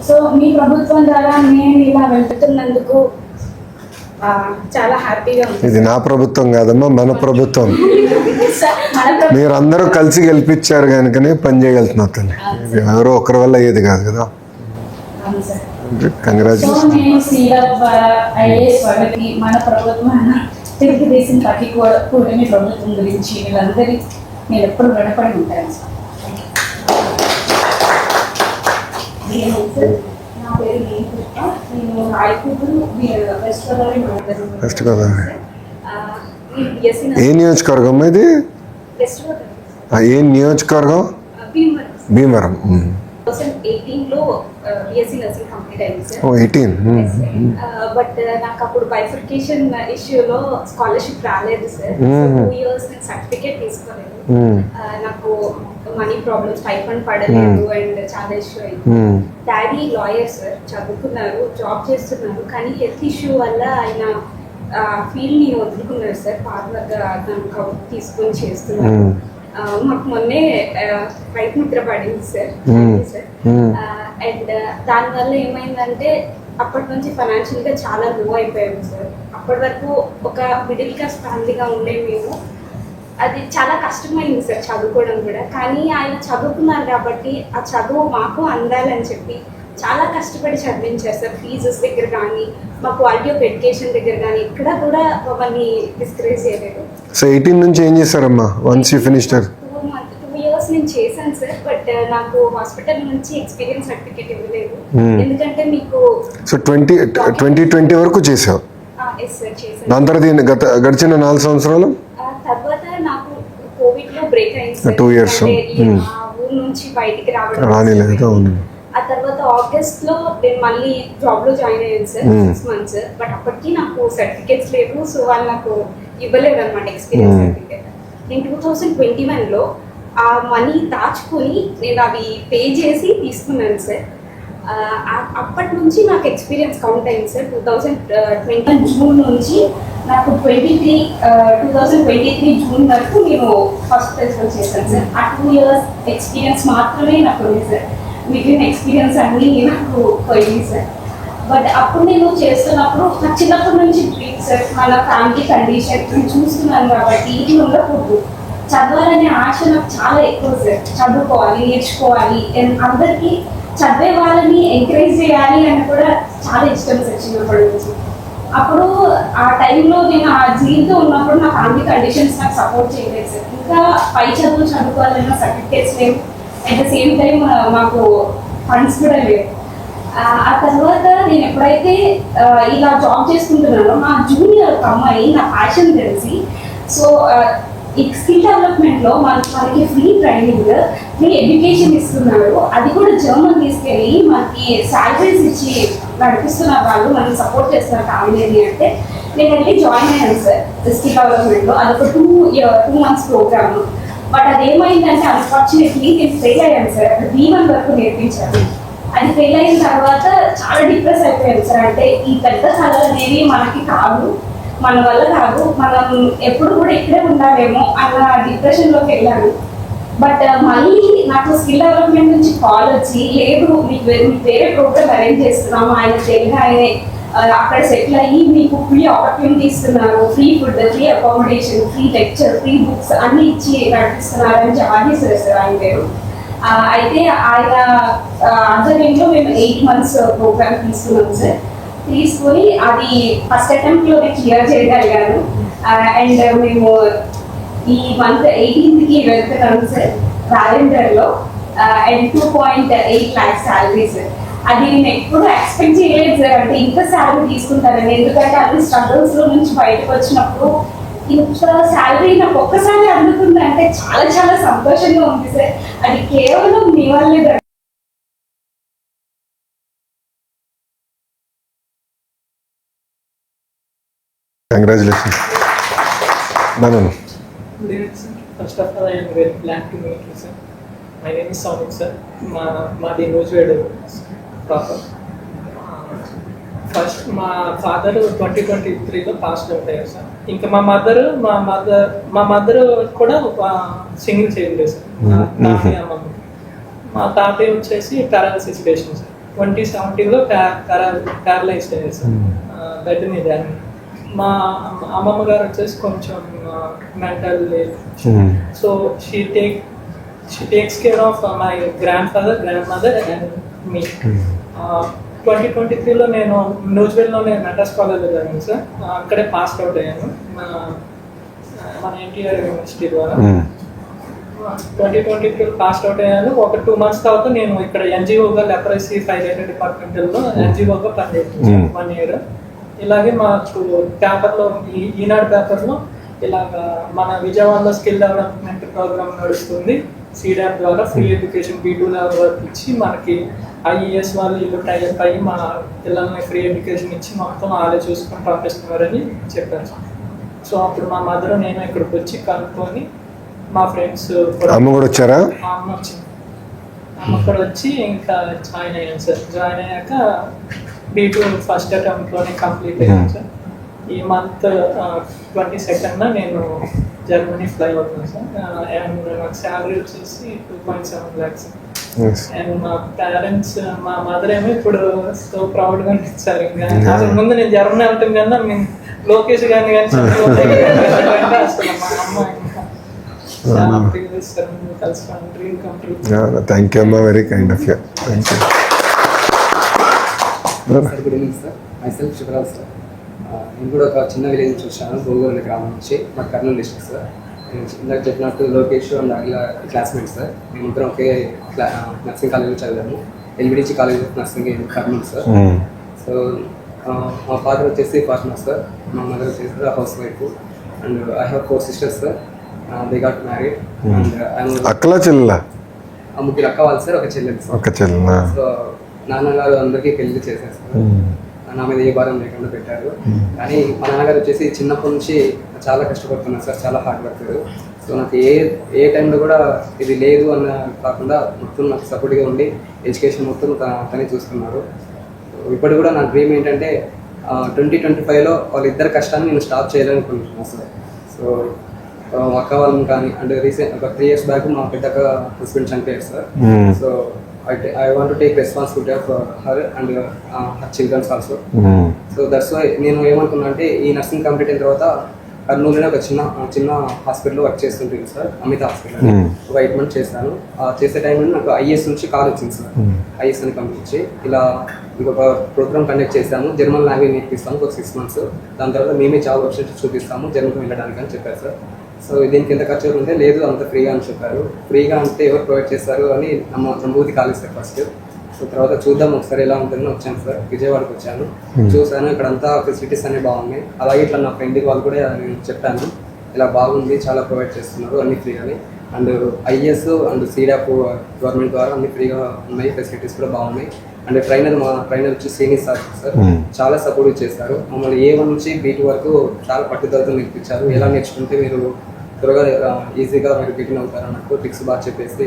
సో మీ ప్రభుత్వం ద్వారా నేను ఇలా వెళ్తున్నందుకు చాలా హ్యాపీగా ఉంది. ఇది నా ప్రభుత్వం కాదమ్మా, మన ప్రభుత్వం. మీరందరూ కలిసి గెలిపించారు కనుకనే పని చేయగలుగుతున్నా తల్లి. ఎవరో ఒకరి వల్ల అయ్యేది కాదు కదా. కంగ్రాచులేషన్. నేను సీఎం ఐఏఎస్ వాళ్ళకి మన ప్రభుత్వం తెలుగుదేశం పార్టీ కూటమి ప్రభుత్వం గురించి వీళ్ళందరి నేను ఎప్పుడు రుణపడి ఉంటాను సార్. నా పేరు నేను రాయకూరు వెస్ట్ గోదావరి. ఏ నియోజకవర్గం ఇది? ఏ నియోజకవర్గం? భీమవరం. 2018లో బిఎస్సీ నర్సింగ్ కంప్లీట్ అయింది సార్. 18. బట్ నాకు అప్పుడు బైఫర్కేషన్ ఇష్యూలో స్కాలర్షిప్ రాలేదు సార్. 2 years నేను సర్టిఫికేట్ తీసుకోలేదు. నాకు మనీ ప్రాబ్లమ్స్, స్టైఫండ్ పడలేదు అండ్ చాలా ఇష్యూ అయింది. డాడీ లాయర్ సార్, చదువుకున్నారు, జాబ్ చేస్తున్నారు, కానీ హెల్త్ ఇష్యూ వల్ల ఆయన ఫీల్డ్ ని వదులుకున్నారు సార్. ఫార్మర్గా దానికి తీసుకొని చేస్తున్నారు. మాకు మొన్నే రైతు మిత్ర పడింది సార్. అండ్ దానివల్ల ఏమైందంటే అప్పటి నుంచి ఫైనాన్షియల్ గా చాలా లో అయిపోయాము సార్. అప్పటి వరకు ఒక మిడిల్ క్లాస్ ఫ్యామిలీగా ఉండే మేము, అది చాలా కష్టమైంది సార్ చదువుకోవడం కూడా. కానీ ఆయన చదువుకున్నారు కాబట్టి ఆ చదువు మాకు అందాలని చెప్పి చాలా కష్టపడి చదివించారు సార్. ఫీజెస్ దగ్గర కానీ, మా క్వాలిటీ ఆఫ్ ఎడ్యుకేషన్ దగ్గర కానీ ఎక్కడ కూడా మమ్మల్ని డిస్కరేజ్ చేయలేదు. సో 18 నుంచి ఏం చేశారమ్మా వన్స్ యూ ఫినిష్డ్? 2 years నేను చేశాను సార్. బట్ నాకు హాస్పిటల్ నుంచి ఎక్స్పీరియన్స్ సర్టిఫికేట్ ఇవ్వలేదు. ఎందుకంటే మీకు సో 2020 వరకు చేసావు. ఎస్ సార్ చేశాను. దాని తర్వాత గడిచిన 4 సంవత్సరాలు తర్వాత నాకు కోవిడ్ లో బ్రేక్ అయింది సార్. 2 years. ఆ ఊరు నుంచి బయటికి రావడం. ఆ తర్వాత ఆగస్ట్ లో నేను మళ్ళీ జాబ్ లో జాయిన్ అయ్యాను సార్ 6 months. బట్ అప్పటికి నాకు సర్టిఫికేట్స్ లేవు. సో వాళ్ళు నాకు ఇవ్వలేదు అనమాట ఎక్స్పీరియన్స్ సర్టిఫికేట్. నేను 2021లో ఆ మనీ దాచుకొని నేను అవి పే చేసి తీసుకున్నాను సార్. అప్పటి నుంచి నాకు ఎక్స్పీరియన్స్ కౌంట్ అయింది సార్. 2020 జూన్ నుంచి నాకు 2023 జూన్ వరకు నేను హాస్పిటల్స్లో చేశాను సార్. ఆ 2 years ఎక్స్పీరియన్స్ మాత్రమే నాకు ఉంది సార్. మిగిలిన ఎక్స్పీరియన్స్ అన్నీ నాకు పోయింది సార్. బట్ అప్పుడు నేను చేస్తున్నప్పుడు నాకు చిన్నప్పటి నుంచి సార్ మన ఫ్యామిలీ కండిషన్ నేను చూస్తున్నాను కాబట్టి ఇది ఉండకూడదు, చదవాలనే ఆశ నాకు చాలా ఎక్కువ సార్. చదువుకోవాలి, నేర్చుకోవాలి, అందరికీ చదివే వాళ్ళని ఎంకరేజ్ చేయాలి అని కూడా చాలా ఇష్టం సార్ చిన్నప్పటి నుంచి. అప్పుడు ఆ టైంలో నేను ఆ జీవితో ఉన్నప్పుడు నా ఫ్యామిలీ కండిషన్స్ నాకు సపోర్ట్ చేయలేదు సార్. ఇంకా పై చదువులు చదువుకోవాలన్న సర్టిఫికేట్స్ లేవు, అట్ ద సేమ్ టైం మాకు ఫండ్స్ కూడా లేవు. ఆ తర్వాత నేను ఎప్పుడైతే ఇలా జాబ్ చేసుకుంటున్నానో నా జూనియర్ ఒక అమ్మాయి నా ప్యాషన్ తెలిసి, సో ఈ స్కిల్ డెవలప్మెంట్లో మనకి ఫ్రీ ట్రైనింగ్, ఫ్రీ ఎడ్యుకేషన్ ఇస్తున్నారు. అది కూడా జర్మన్ తీసుకెళ్ళి మనకి శాలరీస్ ఇచ్చి నడిపిస్తున్నారు, వాళ్ళు మనకి సపోర్ట్ చేస్తున్నారు ఫ్యామిలీని అంటే నేను వెళ్ళి జాయిన్ అయ్యాను సార్ స్కిల్ డెవలప్మెంట్లో. అదొక 2 months ప్రోగ్రామ్. బట్ అదేమైందంటే అన్ఫార్చునేట్లీ నేను ఫెయిల్ అయ్యాను సార్. B1 వరకు నేర్పించాను. అది ఫెయిల్ అయిన తర్వాత చాలా డిప్రెస్ అయిపోయాను సార్. అంటే ఈ పెద్ద కళలు అనేవి మనకి కాదు, మన వల్ల కాదు, మనం ఎప్పుడు కూడా ఇక్కడే ఉండాలేమో అన్న డిప్రెషన్లోకి వెళ్ళాను. బట్ మళ్ళీ నాకు స్కిల్ డెవలప్మెంట్ నుంచి కాల్ వచ్చి, లేదు మీకు వేరే ప్రోగ్రామ్ అరేంజ్ చేస్తున్నాము, ఆయన తెలుగు ఆయనే అక్కడ సెటిల్ అయ్యి మీకు ఫ్రీ ఆపర్చునిటీ ఇస్తున్నారు, free food, free accommodation, free lecture, free books అన్ని ఇచ్చి నడిపిస్తున్నారు అని చెప్పేసి సార్ ఆయన పేరు. అయితే ఆయన ఆధ్వర్యంలో మేము 8 months ప్రోగ్రామ్ తీసుకున్నాం సార్. తీసుకొని అది ఫస్ట్ అటెంప్ట్లోనే క్లియర్ చేయగలిగాను. అండ్ మేము ఈ మంత్ 18th వెళ్తున్నాం సార్ వాలంటీర్లో. And 2.8 lakhs salary sir. అది నేను ఎప్పుడు ఎక్స్పెక్ట్ చేయలేదు సార్, అంటే ఇంత శాలరీ తీసుకుంటానని. ఎందుకంటే అన్ని స్ట్రగుల్స్లో నుంచి బయటకు వచ్చినప్పుడు ఇంత శాలరీ నాకు ఒక్కసారి అందుతుంది అంటే చాలా చాలా సంతోషంగా ఉంది సార్. అది కేవలం మీ వల్లే. Congratulations. First of all, I am very glad to meet you, sir. My name is Sonik, sir. మాది నూజివేడు ప్రాపర్. ఫస్ట్ మా ఫాదర్ 2023లో పాస్డ్ అవుట్ అయ్యారు సార్. ఇంకా మా మదర్ కూడా సింగిల్ చేయలేదు సార్. తాతయ్య అమ్మమ్మ. మా తాతయ్య వచ్చేసి పారాలసిస్ పేషెంట్ సార్. 2017లో ప్యారలైజ్డ్ అయ్యారు సార్, బెడ్ మీద. మా అమ్మమ్మ గారు వచ్చేసి కొంచెం mental, so she takes care of my grandfather, grandmother and me. 2023లో నేను నూజివేడ్లోనే మెడ్రాస్ కాలేజ్లో చదివాను సార్. అక్కడే పాస్డ్ అవుట్ అయ్యాను మన ఎన్టీఆర్ యూనివర్సిటీ ద్వారా. 2023లో పాస్డ్ అవుట్ అయ్యాను. ఒక 2 months తర్వాత నేను ఇక్కడ ఎన్జిఓగా లెపరసీ ఫైలేటెడ్ డిపార్ట్మెంట్లో ఎన్జిఓగా పనిచేస్తాను 1 year. ఇలాగే మాకు పేపర్లో, ఈనాడు పేపర్లో ఇలాగా మన విజయవాడలో స్కిల్ డెవలప్మెంట్ ప్రోగ్రామ్ నడుస్తుంది. సీడాప్ ద్వారా ఫ్రీ ఎడ్యుకేషన్ B2 లెవెల్ వరకు ఇచ్చి మనకి IES వాళ్ళు ఇల్లు టైప్ అయ్యి మా పిల్లల్ని ఫ్రీ ఎడ్యుకేషన్ ఇచ్చి మొత్తం వాళ్ళే చూసుకొని పంపిస్తున్నారని చెప్పారు. సో అప్పుడు మా మదర్ నేను ఇక్కడికి వచ్చి కనుక్కొని మా ఫ్రెండ్స్ అమ్మ కూడా వచ్చారా? అమ్మ వచ్చింది. అమ్మ కూడా వచ్చి ఇంకా జాయిన్ అయ్యాను సార్. జాయిన్ అయ్యాక B2 ఫస్ట్ అటెంప్ట్లోనే కంప్లీట్ అయ్యాను సార్. ఈ మంత్ 22nd నేను జర్మనీ ఫ్లై అవుతాను సార్. అండ్ నాకు శాలరీ వచ్చేసి 2.7 lakhs. అండ్ మా పేరెంట్స్, మా మదర్ ఏమో ఇప్పుడు సో ప్రౌడ్గా అనిపించారు. ఇంకా అసలు ముందు నేను జర్మనీ వెళ్తాం కన్నా నేను లోకేష్ గారిని కానీ అసలు మా అమ్మ ఇంకా చాలా ప్రీవియస్ సార్ కలుసుకోండి, డ్రీమ్ కంప్లీట్. థ్యాంక్ యూ అమ్మా, very kind of you. Thank you. Good evening sir. Myself Shivaraj sir. నేను కూడా ఒక చిన్న విలేజ్ నుంచి వచ్చాను, భోగోల్ గ్రామం నుంచి, మా కర్నూలు డిస్ట్రిక్ట్ సార్. నేను ఇందాక చెప్పినట్టు Lokesh and Akhila classmate sir. మేము ఇద్దరం ఒకే నర్సింగ్ కాలేజ్లో చదివాము, LBDC college of nursing in Kurnool sir. So మా ఫాదర్ వచ్చేసి ఫార్మర్ సార్, మా మదర్ వచ్చేసి house wife. And I have 4 sisters sir. They got married. And అక్కల చెల్లెలా? 3 అక్క వాళ్ళు సార్, ఒక చెల్లెలు సార్. ఒక చెల్లెలా? సో నాన్నగారు అందరికీ పెళ్లి చేసేస్తారు, నా మీద ఏ భారం లేకుండా పెట్టారు. కానీ మా నాన్నగారు వచ్చేసి చిన్నప్పటి నుంచి చాలా కష్టపడుతున్నారు సార్, చాలా హార్డ్ వర్కర్. సో నాకు ఏ టైంలో కూడా ఇది లేదు అన్న కాకుండా మొత్తం నాకు సపోర్ట్గా ఉండి ఎడ్యుకేషన్ మొత్తం తనే చూసుకున్నారు. ఇప్పుడు కూడా నా డ్రీమ్ ఏంటంటే 2025లో వాళ్ళిద్దరు కష్టాన్ని నేను స్టాప్ చేయాలనుకుంటున్నాను సార్. సో అక్క వాళ్ళని కానీ, అంటే రీసెంట్ ఒక 3 years బ్యాక్ మా పెద్దక్క హస్బెండ్ చనిపోయారు sir. So I want to take responsibility of her and her children also. So that's why నేను ఏమనుకున్నా అంటే ఈ నర్సింగ్ కంప్లీట్ అయిన తర్వాత కర్నూలులో ఒక చిన్న హాస్పిటల్లో వర్క్ చేస్తుంటాను సార్, అమిత హాస్పిటల్. ఒక 8 months చేశాను. చేసే టైంలో నాకు IS నుంచి కాల్ వచ్చింది సార్. IS అని పంపించి ఇలా ఇంకొక ప్రోగ్రామ్ కండక్ట్ చేశాము, జర్మన్ లాంగ్వేజ్ నేర్పిస్తాము ఒక 6 months. దాని తర్వాత మేమే జాబ్ ఆపర్చునిటీ చూపిస్తాము జర్మన్కి వెళ్ళడానికి అని చెప్పారు సార్. సో దీనికి ఎంత ఖర్చు ఉంటే లేదు అంత ఫ్రీగా అని చెప్పారు. ఫ్రీగా అంటే ఎవరు ప్రొవైడ్ చేస్తారు అని నమ్మూతి కాలేదు సార్ ఫస్ట్. సో తర్వాత చూద్దాం ఒకసారి ఎలా ఉంటుందని వచ్చాను సార్. విజయవాడకి వచ్చాను, చూసాను ఇక్కడ అంతా ఫెసిలిటీస్ అన్నీ బాగున్నాయి. అలాగే ఇట్లా నా ఫ్రెండ్కి వాళ్ళు కూడా నేను చెప్పాను, ఇలా బాగుంది, చాలా ప్రొవైడ్ చేస్తున్నారు అన్ని ఫ్రీగానే. And IS and SEEDAP government ద్వారా అన్ని ఫ్రీగా ఉన్నాయి, ఫెసిలిటీస్ కూడా బాగున్నాయి. అండ్ మా ట్రైనర్ వచ్చి సీనియర్ సార్ చాలా సపోర్ట్ చేస్తారు. మమ్మల్ని A1 నుంచి B2 వరకు చాలా పట్టుదలతో నేర్పించారు. ఎలా నేర్చుకుంటే మీరు త్వరగా ఈజీగా మీరు బిగిన్ అవుతారు అన్నట్టు ట్రిక్స్ బాగా చెప్పేసి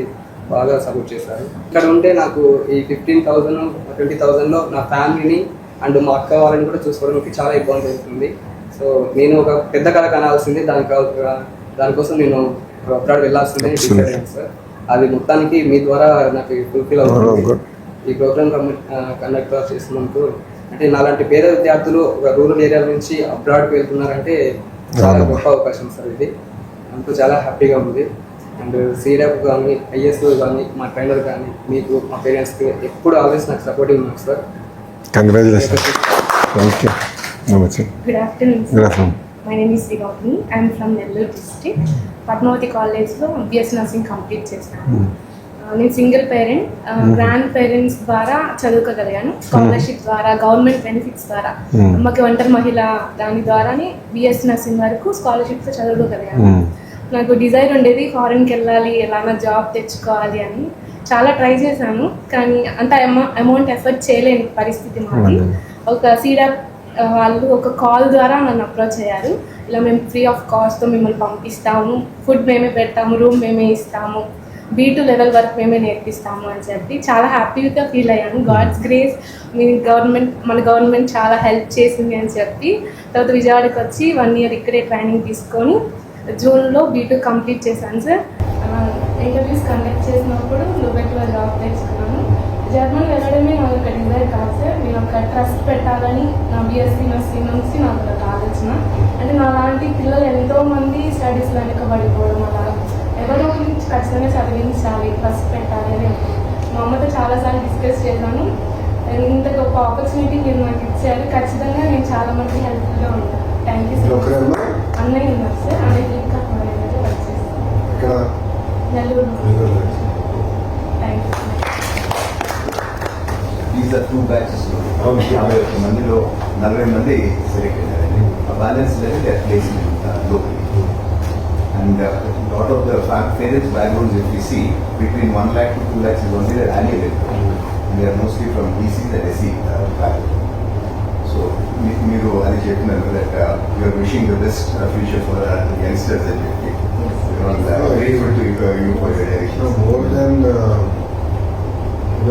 బాగా సపోర్ట్ చేశారు. ఇక్కడ ఉంటే నాకు ఈ 15,000 20,000లో నా ఫ్యామిలీని అండ్ మా అక్క వాళ్ళని కూడా చూసుకోవడానికి చాలా ఇబ్బంది అవుతుంది. సో నేను ఒక పెద్ద కళ కనాల్సింది, దానికోసం నేను అబ్రాడ్ వెళ్ళాల్సిందే డిసైడ్ అయ్యాను సార్. అది మొత్తానికి మీ ద్వారా నాకు ఫుల్ఫిల్ అవుతుంది. ఈ ప్రోగ్రామ్ కండక్ట్ చేసినందుకు అంటే నాలాంటి పేద విద్యార్థులు ఒక రూరల్ ఏరియా నుంచి అబ్రాడ్కి వెళ్తున్నారంటే చాలా గొప్ప అవకాశం సార్ ఇది. అంటూ చాలా హ్యాపీగా ఉంది. అండ్ సీడప్ కానీ ఐఎస్ఓ కానీ మా ట్రైనర్ కానీ మీకు మా పేరెంట్స్కి ఎప్పుడు ఆల్వేస్ నాకు సపోర్టివ్ ఉన్నారు సార్. కంగ్రాచులేషన్. Thank you. నమస్తే. Good afternoon, sir. Good afternoon. My name is Vigopni. I am from Nellore district. Padmavati కాలేజ్లో బిఎస్ నర్సింగ్ కంప్లీట్ చేశాను. నేను సింగిల్ పేరెంట్. గ్రాండ్ పేరెంట్స్ ద్వారా చదువుకోగలిగాను. స్కాలర్షిప్ ద్వారా, గవర్నమెంట్ బెనిఫిట్స్ ద్వారా, అమ్మకి ఒంటరి మహిళ దాని ద్వారానే బిఎస్ నర్సింగ్ వరకు స్కాలర్షిప్తో చదువుకోగలిగాను. నాకు డిజైర్ ఉండేది ఫారెన్కి వెళ్ళాలి, ఎలాగైనా జాబ్ తెచ్చుకోవాలి అని. చాలా ట్రై చేశాను, కానీ అంత అమౌంట్ ఎఫర్ట్ చేయలేని పరిస్థితి మాది. ఒక సీడప్ వాళ్ళు ఒక కాల్ ద్వారా నన్ను అప్రోచ్ అయ్యారు. ఇలా మేము ఫ్రీ ఆఫ్ కాస్ట్తో మిమ్మల్ని పంపిస్తాము, ఫుడ్ మేమే పెడతాము, రూమ్ మేమే ఇస్తాము, B2 లెవెల్ వరకు మేమే నేర్పిస్తాము అని చెప్పి చాలా హ్యాపీగా ఫీల్ అయ్యాను. గాడ్స్ గ్రేస్, మన గవర్నమెంట్ చాలా హెల్ప్ చేసింది అని చెప్పి తర్వాత విజయవాడకి వచ్చి 1 year ఇక్కడే ట్రైనింగ్ తీసుకొని జూన్లో B2 కంప్లీట్ చేశాను సార్. ఇంటర్వ్యూస్ కండక్ట్ చేసినప్పుడు లుబెక్లో జాబ్ తెచ్చుకున్నాను. జర్మనీ వెళ్ళడమే నాకు ఒక డిజైర్ కాదు సార్. నేను ఒక ట్రస్ట్ పెట్టాలని నా బీఎస్సీ నర్సింగ్ నుంచి నాకు ఒక ఆలోచన. అంటే నా లాంటి పిల్లలు ఎంతోమంది స్టడీస్లో వెనకబడిపోవడం, అలా ఎవరో గురించి ఖచ్చితంగా చదివించాలి, ట్రస్ట్ పెట్టాలి అని మా అమ్మతో చాలాసార్లు డిస్కస్ చేశాను. ఇంత గొప్ప ఆపర్చునిటీ మీరు నాకు ఇచ్చారు. ఖచ్చితంగా నేను చాలా మంది హెల్ప్ఫుల్గా ఉంటాను. Thank you sir. అన్నయ్య ఉన్నారు సార్. అన్నయ్య ఇంకా వర్క్ చేస్తాను Nellore. Thank you. These are 2 batches. 50 మందిలో 40 మంది సెలెక్ట్ అయ్యారండి. ఆ బ్యాలెన్స్ అనేది they are placed locally. And lot of the parents' backgrounds, if we see, between 1 lakh to 2 lakhs is only their annual income. And they are mostly from BC and SC background. So, మీరు అది చెప్పినారు that you are wishing the best future for the youngsters and grateful to you for your direction. More than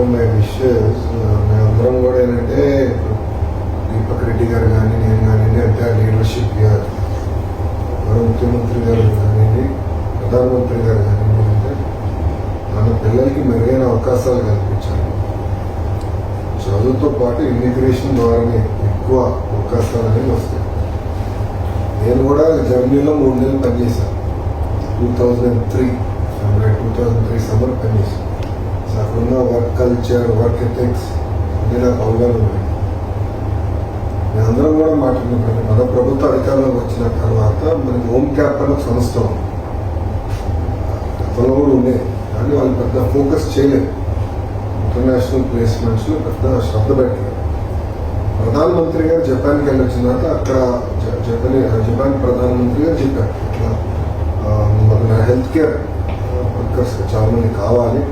my wishes, మేమందరం కూడా ఏంటంటే దీపక్ రెడ్డి గారు కానీ నేను కానివ్వండి, అంటే లీడర్షిప్ గారు, ముఖ్యమంత్రి గారు కానివ్వండి, ప్రధానమంత్రి గారు కానివ్వండి, అంటే మన పిల్లలకి మెరుగైన అవకాశాలు కల్పించాలి. చదువుతో పాటు ఇమిగ్రేషన్ ద్వారానే ఎక్కువ అవకాశాలు అనేవి వస్తాయి. నేను కూడా జర్మనీలో 3 నెలలు పనిచేశాను. 2003 సమ్మర్ పనిచేశాను. అక్కడున్న వర్క్ కల్చర్, వర్క్ ఎథిక్స్ అన్నీ నాకు అవగాహన ఉన్నాయి. మేమందరం కూడా మాట్లాడినప్పుడు మన ప్రభుత్వ అధికారంలోకి వచ్చిన తర్వాత మనకి హోమ్ క్యాప్ అనే సంస్థ ఉంది. గతంలో కూడా ఉండేది, కానీ వాళ్ళు పెద్ద ఫోకస్ చేయలేదు. ఇంటర్నేషనల్ ప్లేస్మెంట్స్లో పెద్ద శ్రద్ధ పెట్టలేదు. ప్రధానమంత్రి గారు జపాన్కి వెళ్ళొచ్చిన తర్వాత అక్కడ జపాన్ ప్రధానమంత్రి గారు చెప్పారు, ఇట్లా మన హెల్త్ కేర్ వర్కర్స్ చాలా మంది కావాలి,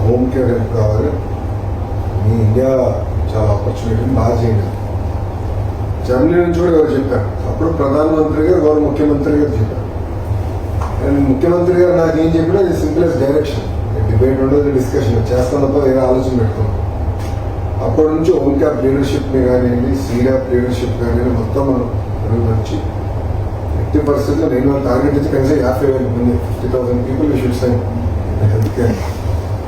హోమ్ కేర్ హెల్ప్ కావాలి, మీ ఇండియా చాలా ఆపర్చునిటీని బాగా చేయండి. జర్మనీ నుంచి కూడా ఎవరు చెప్పారు. అప్పుడు ప్రధానమంత్రి గారు, గౌరవ ముఖ్యమంత్రి గారు చెప్పారు. అండ్ ముఖ్యమంత్రి గారు నాకు ఏం చెప్పినా ఇది సింప్లెస్ట్ డైరెక్షన్, డిబేట్ ఉండదు, డిస్కషన్ చేస్తాం తప్ప వేరే ఆలోచన పెట్టుకున్నాం. అప్పటి నుంచి హోమ్ క్యాప్ లీడర్షిప్ని కానివ్వండి, సీడాప్ లీడర్షిప్ కానివ్వండి, మొత్తం మనం మెరుగుపరిచి 80% నేను టార్గెట్ ఇచ్చి కనీసం 50,000 మంది 50,000 people you should sign health care.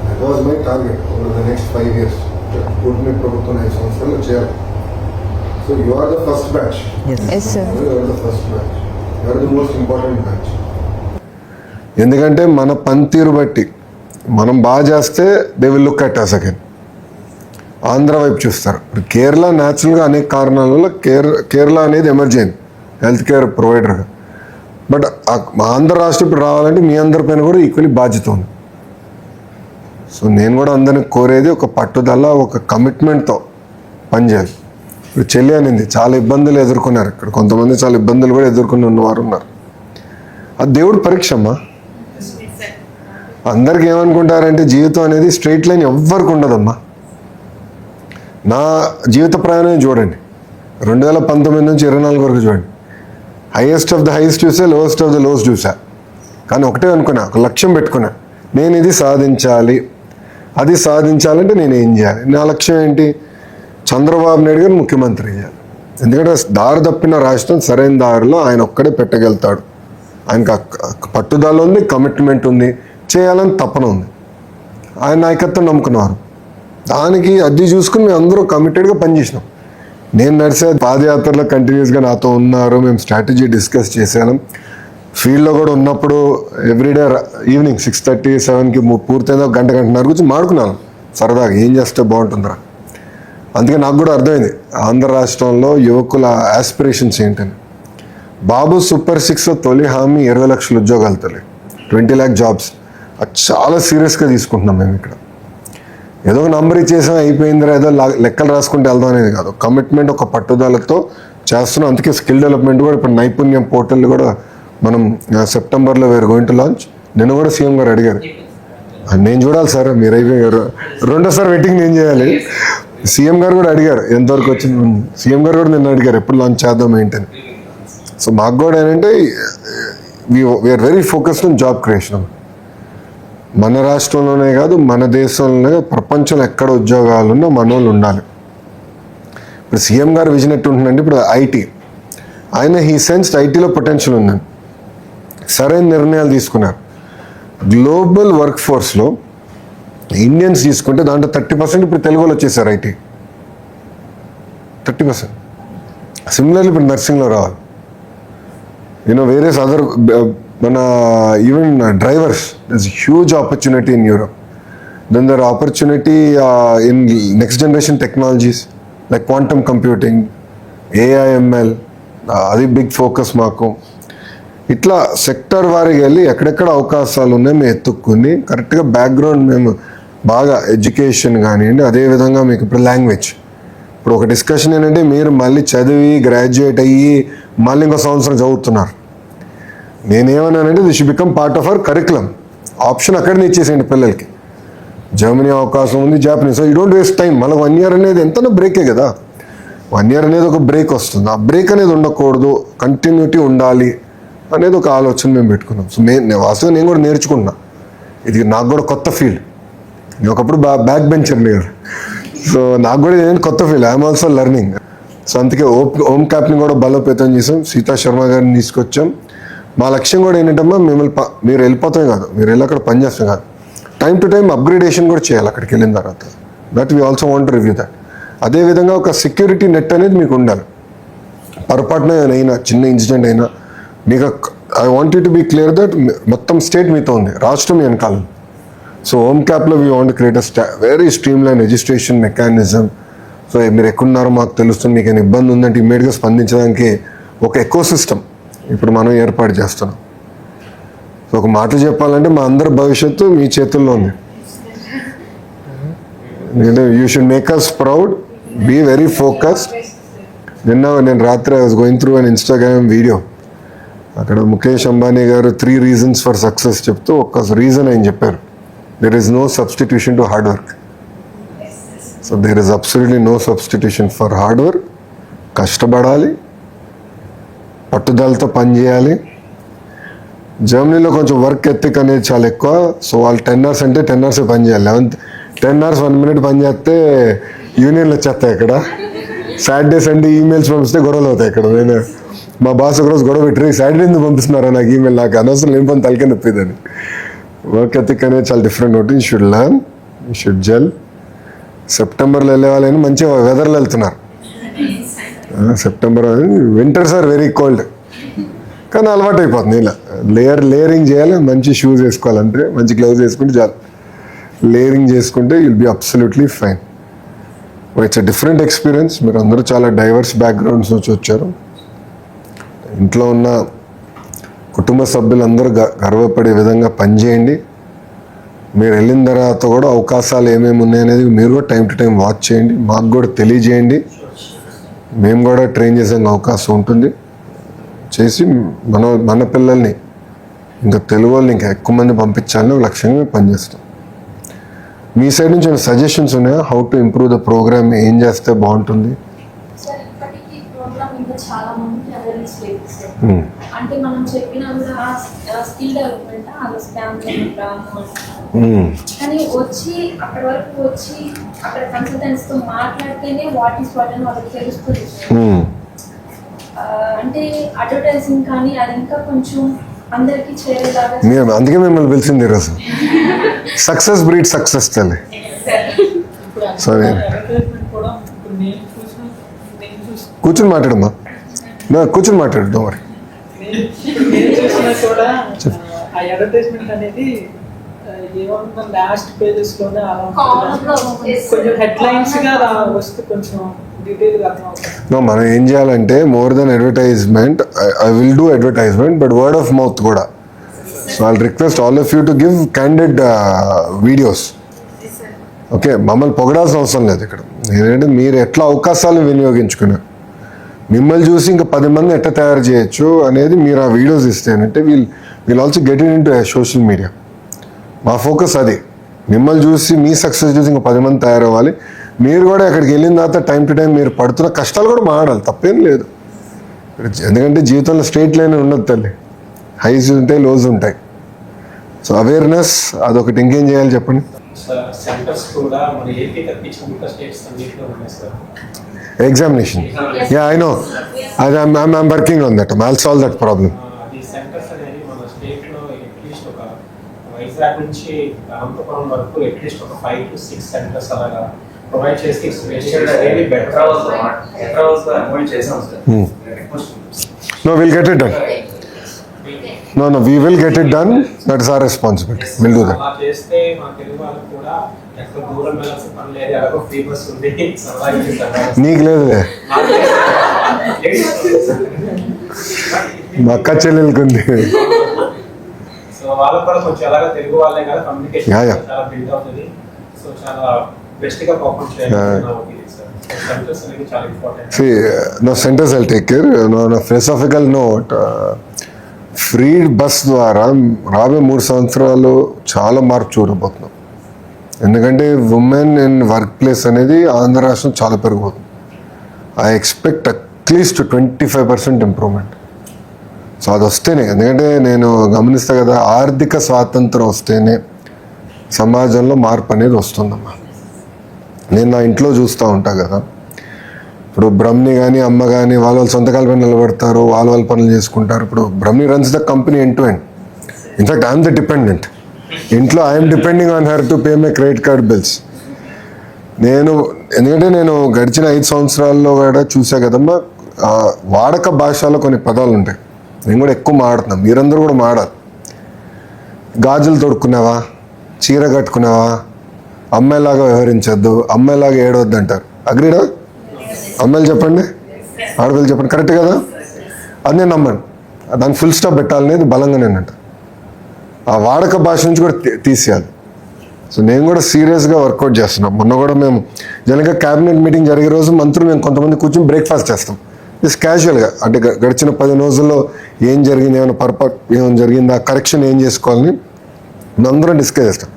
That was my target over the next 5 years. కూటమి ప్రభుత్వం 5 సంవత్సరాలు చేయాలి. So you are the first batch. You are the first batch. You are the most important batch. ఎందుకంటే మన పనితీరు బట్టి మనం బాగా చేస్తే they will look at us again. Andhra వైపు చూస్తారు. కేరళ న్యాచురల్గా అనేక కారణాల వల్ల కేరళ అనేది ఎమర్జెంట్ హెల్త్ కేర్ ప్రొవైడర్గా. బట్ ఆంధ్ర రాష్ట్రం ఇప్పుడు రావాలంటే మీ అందరి పైన కూడా ఈక్వల్లీ బాధ్యత ఉంది. సో నేను కూడా అందరిని కోరేది ఒక పట్టుదల, ఒక కమిట్మెంట్తో పనిచేయాలి. ఇప్పుడు చెల్లి అనింది చాలా ఇబ్బందులు ఎదుర్కొన్నారు. ఇక్కడ కొంతమంది చాలా ఇబ్బందులు కూడా ఎదుర్కొని ఉన్నవారు ఉన్నారు. అది దేవుడు పరీక్ష అమ్మా. అందరికి ఏమనుకుంటారంటే జీవితం అనేది స్ట్రైట్ లైన్ ఎవ్వరికి ఉండదమ్మా. నా జీవిత ప్రయాణం చూడండి, 2019 నుంచి 24 వరకు చూడండి. హైయెస్ట్ ఆఫ్ ద హైయెస్ట్ చూసా, లోయెస్ట్ ఆఫ్ ద లోయెస్ట్ చూసా. కానీ ఒకటే అనుకున్నా, ఒక లక్ష్యం పెట్టుకున్నా, నేను ఇది సాధించాలి. అది సాధించాలంటే నేను ఏం చేయాలి? నా లక్ష్యం ఏంటి? చంద్రబాబు నాయుడు గారు ముఖ్యమంత్రి చేయాలి. ఎందుకంటే దారి తప్పిన రాష్ట్రం సరైన దారిలో ఆయన ఒక్కడే పెట్టగలుగుతాడు. ఆయనకు పట్టుదల ఉంది, కమిట్మెంట్ ఉంది, చేయాలని తపన ఉంది. ఆయన నాయకత్వం నమ్ముకున్నారు. దానికి అది చూసుకుని మేము అందరూ కమిటెడ్గా పనిచేసినాం. నేను నడిచే పాదయాత్రలో కంటిన్యూస్గా నాతో ఉన్నారు, మేము స్ట్రాటజీ డిస్కస్ చేశాను. ఫీల్డ్లో కూడా ఉన్నప్పుడు ఎవ్రీడే ఈవినింగ్ 6:30, 7కి పూర్తయిందో గంటన్నర గురించి మాడుకున్నాను సరదాగా, ఏం చేస్తే బాగుంటుందిరా. అందుకే నాకు కూడా అర్థమైంది ఆంధ్ర రాష్ట్రంలో యువకుల ఆస్పిరేషన్స్ ఏంటని. బాబు సూపర్ 6 తొలి హామీ 20 లక్షల ఉద్యోగాలు తల్లి, 20 lakh జాబ్స్. అది చాలా సీరియస్గా తీసుకుంటున్నాం మేము ఇక్కడ. ఏదో ఒక నంబర్ ఇచ్చేసాం అయిపోయిందిరా, ఏదో లెక్కలు రాసుకుంటూ వెళ్దాం అనేది కాదు. కమిట్మెంట్, ఒక పట్టుదలతో చేస్తున్నాం. అందుకే స్కిల్ డెవలప్మెంట్ కూడా ఇప్పుడు నైపుణ్యం పోర్టల్ కూడా మనం సెప్టెంబర్లో వేరు గోయింగ్ టు లాంచ్. నిన్న కూడా సీఎం గారు అడిగారు, నేను చూడాలి సార్, మీరు అయిపోయారు, రెండోసారి వెయిటింగ్ నేను చేయాలి. సీఎం గారు కూడా అడిగారు ఎంతవరకు వచ్చింది. సీఎం గారు కూడా నిన్న అడిగారు ఎప్పుడు లాంచ్ చేద్దాం ఏంటని. సో మాకు కూడా ఏంటంటే we're very focused on job creation. మన రాష్ట్రంలోనే కాదు, మన దేశంలోనే, ప్రపంచంలో ఎక్కడ ఉద్యోగాలు ఉన్నా మన వాళ్ళు ఉండాలి. ఇప్పుడు సీఎం గారు విజన్ ఎట్టు ఉంటుందంటే, ఇప్పుడు ఐటీ ఆయన హీ సెన్స్డ్ ఐటీలో పొటెన్షియల్ ఉందని సరైన నిర్ణయాలు తీసుకున్నారు. గ్లోబల్ వర్క్ ఫోర్స్లో ఇండియన్స్ తీసుకుంటే దాంట్లో 30% ఇప్పుడు తెలుగు వాళ్ళు వచ్చేసారు. ఐటీ 30%. సిమిలర్లీ ఇప్పుడు నర్సింగ్లో రావాలి. వేరియస్ అదర్ మన even drivers, there is huge opportunity in Europe. Then there opportunity in next generation technologies like quantum computing, AI ML, అది బిగ్ ఫోకస్ మాకు. ఇట్లా సెక్టర్ వారికి వెళ్ళి ఎక్కడెక్కడ అవకాశాలు ఉన్నాయి మేము ఎత్తుక్కుని కరెక్ట్గా బ్యాక్గ్రౌండ్ మేము బాగా ఎడ్యుకేషన్ కానివ్వండి, అదేవిధంగా మీకు ఇప్పుడు లాంగ్వేజ్. ఇప్పుడు ఒక డిస్కషన్ ఏంటంటే, మీరు మళ్ళీ చదివి గ్రాడ్యుయేట్ అయ్యి మళ్ళీ ఇంకో సంవత్సరం చదువుతున్నారు. నేనేమన్నానంటే this should become part of our curriculum. Option అక్కడనే ఇచ్చేసేయండి పిల్లలకి. జర్మనీ అవకాశం ఉంది, Japanese. You don't waste time. మళ్ళీ 1 year అనేది ఎంతనో బ్రేకే కదా. 1 year అనేది ఒక బ్రేక్ వస్తుంది. ఆ బ్రేక్ అనేది ఉండకూడదు, కంటిన్యూటీ ఉండాలి అనేది ఒక ఆలోచన మేము పెట్టుకున్నాం. సో వాస్తవం నేను కూడా నేర్చుకున్నా. ఇది నాకు కూడా కొత్త ఫీల్డ్. నేను ఒకప్పుడు బ్యాక్ బెంచర్ లేదు. సో నాకు కూడా ఏంటంటే కొత్త field. I'm also learning. So అందుకే ఓమ్ క్యాప్ని కూడా బలోపేతం చేసాం. సీతా శర్మ గారిని తీసుకొచ్చాం. మా లక్ష్యం కూడా ఏంటంటమ్మా, మీరు వెళ్ళిపోతాం కాదు, మీరు వెళ్ళి అక్కడ పనిచేస్తాం కాదు, టైం టు టైం అప్గ్రేడేషన్ కూడా చేయాలి అక్కడికి వెళ్ళిన తర్వాత. That we also want review that. అదేవిధంగా ఒక సెక్యూరిటీ నెట్ అనేది మీకు ఉండాలి. పొరపాటున అయినా చిన్న ఇన్సిడెంట్ అయినా మీకు I want you to be clear that మొత్తం స్టేట్ మీతో ఉంది, రాష్ట్రం వెనకాల. సో హోమ్ క్యాప్లో we want create very streamline registration mechanism. సో మీరు ఎక్కడున్నారో మాకు తెలుస్తుంది, మీకు ఏమైనా ఇబ్బంది ఉందంటే ఇమ్మీడియట్గా స్పందించడానికి ఒక ఎకో సిస్టమ్ ఇప్పుడు మనం ఏర్పాటు చేస్తున్నాం. సో ఒక మాట చెప్పాలంటే మా అందరి భవిష్యత్తు మీ చేతుల్లో ఉంది. You should make us proud, be very focused. నేను రాత్రి I was going through an Instagram video. అక్కడ ముఖేష్ అంబానీ గారు 3 reasons ఫర్ సక్సెస్ చెప్తూ ఒక్క రీజన్ ఆయన చెప్పారు. There is no substitution to hard work. So there is absolutely no substitution for hard work. కష్టపడాలి, పట్టుదలతో పనిచేయాలి. జర్మనీలో కొంచెం వర్క్ ఎత్తిక్ అనేది చాలా ఎక్కువ. సో వాళ్ళు 10 hours అంటే 10 hours పని చేయాలి. 10 hours 1 minute పని చేస్తే యూనియన్లు వచ్చేస్తాయి ఇక్కడ. సాటర్డే సండే ఈమెయిల్స్ పంపిస్తే గొడవలు అవుతాయి ఇక్కడ. నేను మా బాస్ ఒకరోజు గొడవ పెట్టి, సాటర్డే ఎందుకు పంపిస్తున్నారా నాకు ఈమెయిల్, నాకు అనవసరం లేని పని తలకే నొప్పిదని. వర్క్ ఎత్తిక్ అనేది చాలా డిఫరెంట్ ఉంటుంది. You should learn, you should gel. సెప్టెంబర్లో వెళ్ళే వాళ్ళని మంచిగా వెదర్లో వెళ్తున్నారు. September winters are very cold, కానీ అలవాటు అయిపోతుంది. ఇలా లేయరింగ్ చేయాలి, మంచి షూస్ వేసుకోవాలంటే మంచి గ్లౌజ్ వేసుకుంటే చాలు. లేయరింగ్ చేసుకుంటే you'll be absolutely fine. It's a different experience. మీరు అందరూ చాలా డైవర్స్ బ్యాక్గ్రౌండ్స్ నుంచి వచ్చారు. ఇంట్లో ఉన్న కుటుంబ సభ్యులందరూ గర్వపడే విధంగా పనిచేయండి. మీరు వెళ్ళిన తర్వాత కూడా అవకాశాలు ఏమేమి ఉన్నాయనేది మీరు కూడా టైం టు టైం వాచ్ చేయండి, మాకు కూడా తెలియజేయండి. మేము కూడా ట్రైన్ చేసే అవకాశం ఉంటుంది. చేసి మన పిల్లల్ని ఇంకా తెలుగు వాళ్ళని ఇంకా ఎక్కువ మంది పంపించాలని ఒక లక్ష్యంగా పనిచేస్తాం. మీ సైడ్ నుంచి ఏమైనా సజెషన్స్ ఉన్నాయా? How to improve the programme, ఏం చేస్తే బాగుంటుంది? సార్ ఇప్పటికీ ప్రోగ్రామ్ ఇంకా చాలా మందికి అవేర్నెస్ లేదు సార్. అంటే మనం చెప్పినా కూడా స్కిల్ డెవలప్మెంట్ అలా స్కామ్ కానీ వచ్చి అక్కడ వరకు వచ్చి అక్కడ కన్సల్టెంట్స్ తో మాట్లాడితేనే వాట్ ఈస్ వాట్ అని వాళ్ళకి తెలుస్తుంది. అంటే అడ్వర్టైజింగ్ కానీ అది ఇంకా కొంచెం అందరికి చేరేలాగా. అందుకే మిమ్మల్ని పిలిచింది ఈరోజు. సక్సెస్ బ్రీడ్ సక్సెస్ తల్లి. ఇప్పుడు సరే అడ్వర్టైజ్మెంట్ కూడా ఇప్పుడు నేను చూసి కూర్చొని మాట్లాడమ్మా, కూర్చొని మాట్లాడు మరి. నేను చూసినా కూడా ఆ అడ్వర్టైజ్మెంట్ అనేది ఏమన్నా లాస్ట్ పేజెస్ లోనే అలా కొంచెం హెడ్లైన్స్ గా వస్తే కొంచెం డీటెయిల్ గా అర్థం అవుతుంది. మనం ఏం చేయాలంటే more than advertisement, I will do advertisement but word of mouth కూడా. So I request all of you to give candid videos. Okay, మమ్మల్ని పొగడాల్సిన అవసరం లేదు ఇక్కడ. ఏంటంటే మీరు ఎట్లా అవకాశాలను వినియోగించుకున్నారు, మిమ్మల్ని చూసి ఇంకా 10 మంది ఎట్లా తయారు చేయొచ్చు అనేది మీరు ఆ వీడియోస్ ఇస్తేనంటే we'll also get into social media. మా ఫోకస్ అది. మిమ్మల్ని చూసి మీ సక్సెస్ చూసి ఇంకా 10 మంది తయారవ్వాలి. మీరు కూడా అక్కడికి వెళ్ళిన తర్వాత టైం టు టైం మీరు పడుతున్న కష్టాలు కూడా మాట్లాడాలి, తప్పేం లేదు. ఎందుకంటే జీవితంలో స్ట్రైట్ లైన్ ఉండదు తల్లి, హైస్ ఉంటాయి, లోస్ ఉంటాయి. సో అవేర్నెస్ అదొకటి. ఇంకేం చేయాలి చెప్పండి. సెంటర్స్ కూడా మన ఏపీ తప్పించి మిగతా స్టేట్స్ అన్నింటిలో ఉన్నాయి sir. Examination. Yeah, I know. I'm working on that. I'll solve that problem. అది సెంటర్స్ అనేది మన స్టేట్ లో అట్లీస్ట్ ఒక వైజాగ్ నుంచి అనంతపురం వరకు అట్లీస్ట్ ఒక 5 to 6 సెంటర్స్ అలాగా ప్రొవైడ్ చేసి No, we'll get it done. No, we will get it done. That is our responsibility. We'll do that. అలా చేస్తే మా తెలుగు వాళ్ళకు కూడా ఎక్కడ దూరం వెళ్ళాల్సిన పని లేదు, ఎలాగో ఫ్రీ బస్ ఉంది. నీకు లేదులే, మా అక్క చెల్లెలకి ఉంది. సో వాళ్ళకు కూడా కొంచెం ఎలాగో తెలుగు వాళ్ళే కదా కమ్యూనికేషన్ Yeah, yeah. చాలా బిల్డ్ అవుతుంది. సో చాలా బెస్ట్ గా పర్ఫార్మ్ చేయాలి. సెంటర్స్ అనేది చాలా important. See, no centers I'll take care. No, on a philosophical note, free bus ద్వారా రాబోయే 3 సంవత్సరాలు చాలా మార్పు చూడబోతున్నాం. ఎందుకంటే ఉమెన్ ఇన్ వర్క్ ప్లేస్ అనేది ఆంధ్ర రాష్ట్రం చాలా పెరిగిపోతుంది. I expect at least 25% improvement. So అది వస్తేనే, ఎందుకంటే నేను గమనిస్తా కదా, ఆర్థిక స్వాతంత్రం వస్తేనే సమాజంలో మార్పు అనేది వస్తుందమ్మా. నేను నా ఇంట్లో చూస్తూ ఉంటా కదా, ఇప్పుడు బ్రహ్మి కానీ అమ్మ కానీ వాళ్ళ సొంతకాల పైన నిలబడతారు, వాళ్ళ పనులు చేసుకుంటారు. ఇప్పుడు Brahmi runs the company end to end. In fact I'm the dependent. ఇంట్లో I'm depending on her to pay my credit card bills. ఎందుకంటే నేను గడిచిన 5 సంవత్సరాల్లో కూడా చూసా కదమ్మా, వాడక భాషలో కొన్ని పదాలు ఉంటాయి, నేను కూడా ఎక్కువ మాడుతున్నాను, మీరందరూ కూడా మాడాలి. గాజులు తొడుక్కున్నావా, చీర కట్టుకున్నావా, అమ్మాయిలాగా వ్యవహరించొద్దు, అమ్మాయిలాగా ఏడవద్దు అంటారు. అగ్రీడా? అమ్మాయిలు చెప్పండి, ఆడపిల్లలు చెప్పండి, కరెక్ట్ కదా? అది నేను నమ్మండి. దాన్ని ఫుల్ స్టాప్ పెట్టాలనేది బలంగా నేనంట. ఆ వాడక భాష నుంచి కూడా తీసేయాలి. సో నేను కూడా సీరియస్గా వర్కౌట్ చేస్తున్నాం. మొన్న కూడా మేము జనరల్గా క్యాబినెట్ మీటింగ్ జరిగే రోజు మంత్రులు మేము కొంతమంది కూర్చొని బ్రేక్ఫాస్ట్ చేస్తాం. జస్ట్ క్యాజువల్గా, అంటే గడిచిన 10 రోజుల్లో ఏం జరిగింది, ఏమైనా పొరపాటు ఏమైనా జరిగింది, ఆ కరెక్షన్ ఏం చేసుకోవాలని అందరం డిస్కస్ చేస్తాం.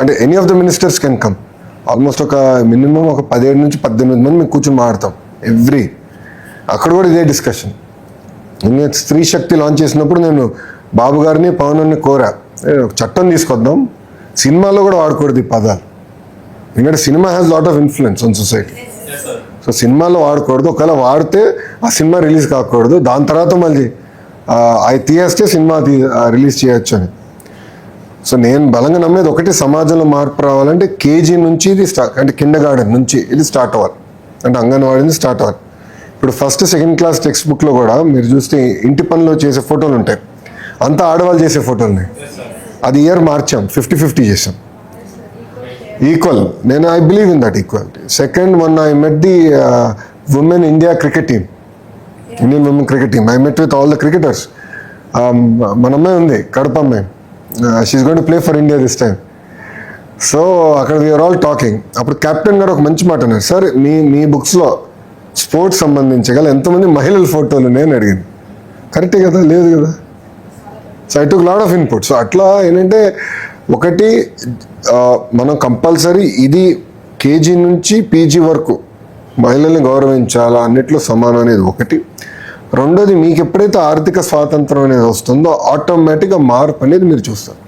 అంటే any of the ministers can come. Almost ఒక మినిమం ఒక 17 నుంచి 18 మంది మేము కూర్చొని మాట్లాడతాం ఎవ్రీ. అక్కడ కూడా ఇదే డిస్కషన్. నేను స్త్రీ శక్తి లాంచ్ చేసినప్పుడు నేను బాబు గారిని పవన్ గారిని కోరా, ఒక చట్టం తీసుకొద్దాం, సినిమాలో కూడా వాడకూడదు ఈ పదాలు. ఎందుకంటే cinema has lot of influence on society. So సినిమాలో వాడకూడదు, ఒకవేళ వాడితే ఆ సినిమా రిలీజ్ కాకూడదు, దాని తర్వాత మళ్ళీ అవి తీయేస్తే సినిమా రిలీజ్ చేయొచ్చు అని. సో నేను బలంగా నమ్మేది ఒకటి, సమాజంలో మార్పు రావాలంటే కేజీ నుంచి ఇది స్టార్ట్, అంటే కిండర్ గార్డెన్ నుంచి ఇది స్టార్ట్ అవ్వాలి, అంటే అంగన్వాడీ నుంచి స్టార్ట్ అవ్వాలి. ఇప్పుడు 1st, 2nd క్లాస్ టెక్స్ట్ బుక్లో కూడా మీరు చూస్తే ఇంటి పనిలో చేసే ఫోటోలు ఉంటాయి, అంతా ఆడవాళ్ళు చేసే ఫోటోలు. అది ఇయర్ మార్చాం, 50-50 చేసాం, ఈక్వల్. నేను I believe in that equality. Second, మొన్న I met the women India cricket team, Indian women cricket team. I met with all the cricketers. మన అమ్మాయి ఉంది, కడప అమ్మాయి, she's going to play for India this time. So అక్కడ we're all talking. అప్పుడు captain గారు ఒక మంచి మాట అన్నారు, సార్ మీ బుక్స్లో స్పోర్ట్స్ సంబంధించి గల ఎంతమంది మహిళల ఫోటోలు ఉన్నాయని అడిగింది. కరెక్టే కదా? లేదు కదా? So I took lot of input. So అట్లా ఏంటంటే ఒకటి మనం కంపల్సరీ ఇది కేజీ నుంచి పీజీ వరకు మహిళల్ని గౌరవించాలా, అన్నిట్లో సమానం అనేది ఒకటి. రెండోది, మీకు ఎప్పుడైతే ఆర్థిక స్వాతంత్రం అనేది వస్తుందో ఆటోమేటిక్గా మార్పు అనేది మీరు చూస్తారు,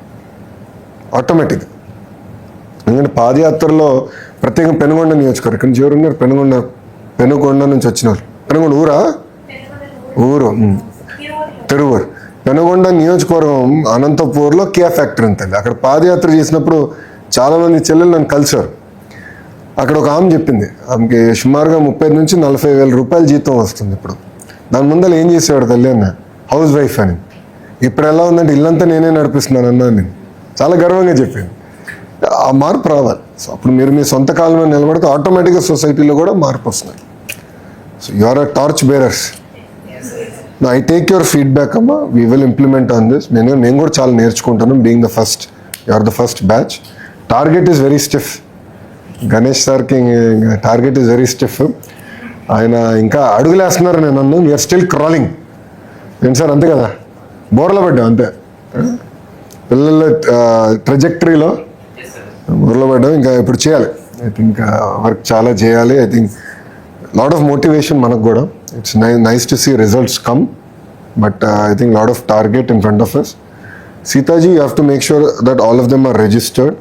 ఆటోమేటిక్గా. ఎందుకంటే పాదయాత్రలో ప్రత్యేకంగా పెనుగొండ నియోజకవర్గం, ఇక్కడ నుంచి ఎవరున్నారు? పెనుగొండ నుంచి వచ్చిన వాళ్ళు. పెనుగొండ ఊరు తిరువూరు. పెనుగొండ నియోజకవర్గం అనంతపూర్లో కియా ఫ్యాక్టరీ ఉంటుంది. అక్కడ పాదయాత్ర చేసినప్పుడు చాలామంది చెల్లెలు నన్ను కలిశారు. అక్కడ ఒక ఆమె చెప్పింది, ఆమెకి సుమారుగా 30 నుంచి 40 వేల రూపాయల జీతం వస్తుంది ఇప్పుడు. దాని ముందర ఏం చేసేవాడు తల్లి అన్న, హౌస్ వైఫ్ అని. ఇప్పుడు ఎలా ఉందంటే ఇల్లంతా నేనే నడిపిస్తున్నాను అన్నాను నేను. చాలా గర్వంగా చెప్పింది. ఆ మార్పు రావాలి. సో అప్పుడు మీరు మీ సొంత కాలం మీద నిలబడితే ఆటోమేటిక్గా సొసైటీలో కూడా మార్పు వస్తుంది. So you are a torch bearers. I take your feedback అమ్మా, we will implement on this. నేను కూడా చాలా నేర్చుకుంటాను. Being the first, you are the first batch. Target is very stiff. Ganesh సార్కి టార్గెట్ ఈస్ వెరీ స్టిఫ్. ఆయన ఇంకా అడుగులేస్తున్నారు. నేను అన్నాను వీఆర్ స్టిల్ క్రాలింగ్. ఏంటి సార్ అంతే కదా, బోర్లో పడ్డాం అంతే. పిల్లల ట్రెజెక్టరీలో బోర్లో పడ్డాం. ఇంకా ఇప్పుడు చేయాలి. ఐ థింక్ వర్క్ చాలా చేయాలి. I think lot of motivation మనకు కూడా. It's nice to see results come, but I think lot of target in front of us. Sitaji, you have to make sure that all of them are registered.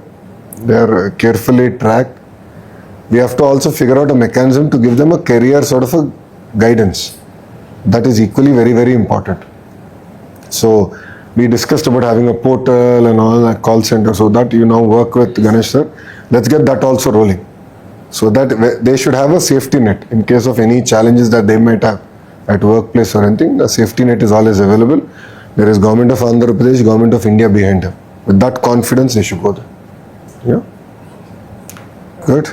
They are carefully tracked. We have to also figure out a mechanism to give them a career sort of a guidance. That is equally very, very important. So we discussed about having a portal and all that, call center, so that you now work with Ganesh sir. Let's get that also rolling. So that they should have a safety net in case of any challenges that they might have at workplace or anything. The safety net is always available. There is Government of Andhra Pradesh, Government of India behind them. With that confidence, they should go there. Yeah? Good?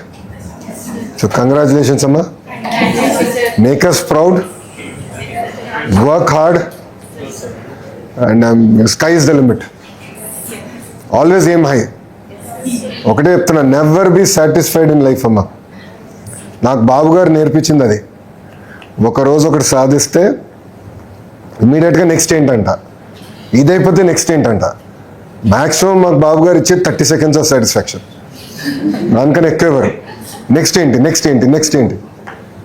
So congratulations, Amma. Make us proud. Work hard. And sky is the limit. Always aim high. ఒకటే చెప్తున్నా, never be satisfied in life అమ్మ. నాకు బాబు గారు నేర్పించింది అది. ఒకరోజు ఒకటి సాధిస్తే ఇమీడియట్గా నెక్స్ట్ ఏంటంట, ఇదైపోతే నెక్స్ట్ ఏంటంట. మ్యాక్సిమం మాకు బాబు గారు ఇచ్చేది 30 seconds ఆఫ్ సాటిస్ఫాక్షన్. దానికన్నా ఎక్కువ ఎవరు నెక్స్ట్ ఏంటి నెక్స్ట్ ఏంటి నెక్స్ట్ ఏంటి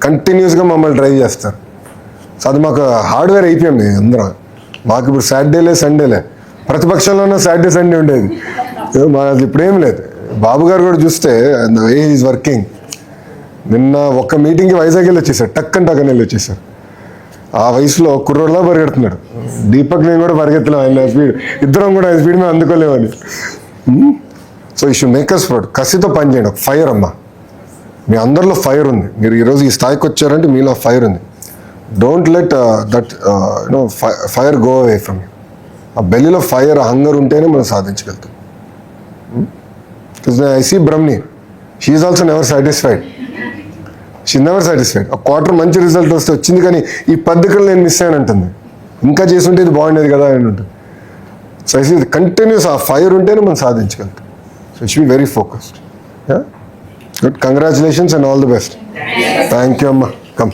కంటిన్యూస్గా మమ్మల్ని డ్రైవ్ చేస్తారు. సో అది మాకు హార్డ్వేర్ అయిపోయింది అందరం. మాకు ఇప్పుడు సాటర్డేలే సండేలే, ప్రతిపక్షంలోనే సాటర్డే సండే ఉండేది. మాది ఇప్పుడేం లేదు. బాబు గారు కూడా చూస్తే ద వే ఈజ్ వర్కింగ్. నిన్న ఒక్క మీటింగ్కి వైజాగ్ వెళ్ళి వచ్చేసారు, టక్కని వెళ్ళి వచ్చేసారు. ఆ వయసులో కుర్రోడ్లా పరిగెడుతున్నాడు. దీపక్ నేను కూడా పరిగెత్తలేము ఆయన స్పీడ్, ఇద్దరం కూడా ఆయన స్పీడ్ మీద అందుకోలేమని. So you should make us proud. కసితో పని చేయండి. ఒక ఫైర్ అమ్మా, మీ అందరిలో ఫైర్ ఉంది. మీరు ఈరోజు ఈ స్థాయికి వచ్చారంటే మీలో ఫైర్ ఉంది. Don't let that fire go away from you. ఆ బెల్లీలో ఫైర్, హంగర్ ఉంటేనే మనం సాధించగలుగుతాం. Because I see Brahmani, she is also never satisfied. She is never satisfied. A quarter మంచి రిజల్ట్ వస్తే వచ్చింది కానీ ఈ పద్ధతులు నేను మిస్ అయ్యాను అంటుంది. ఇంకా చేస్తుంటే ఇది బాగుండేది కదా అని ఉంటుంది. సో ఐ సీ కంటిన్యూస్ ఆ ఫైర్ ఉంటేనే మనం సాధించగలుగుతాం. So it should be very focused. Good, congratulations and all the best. Thank you అమ్మా. కమ్.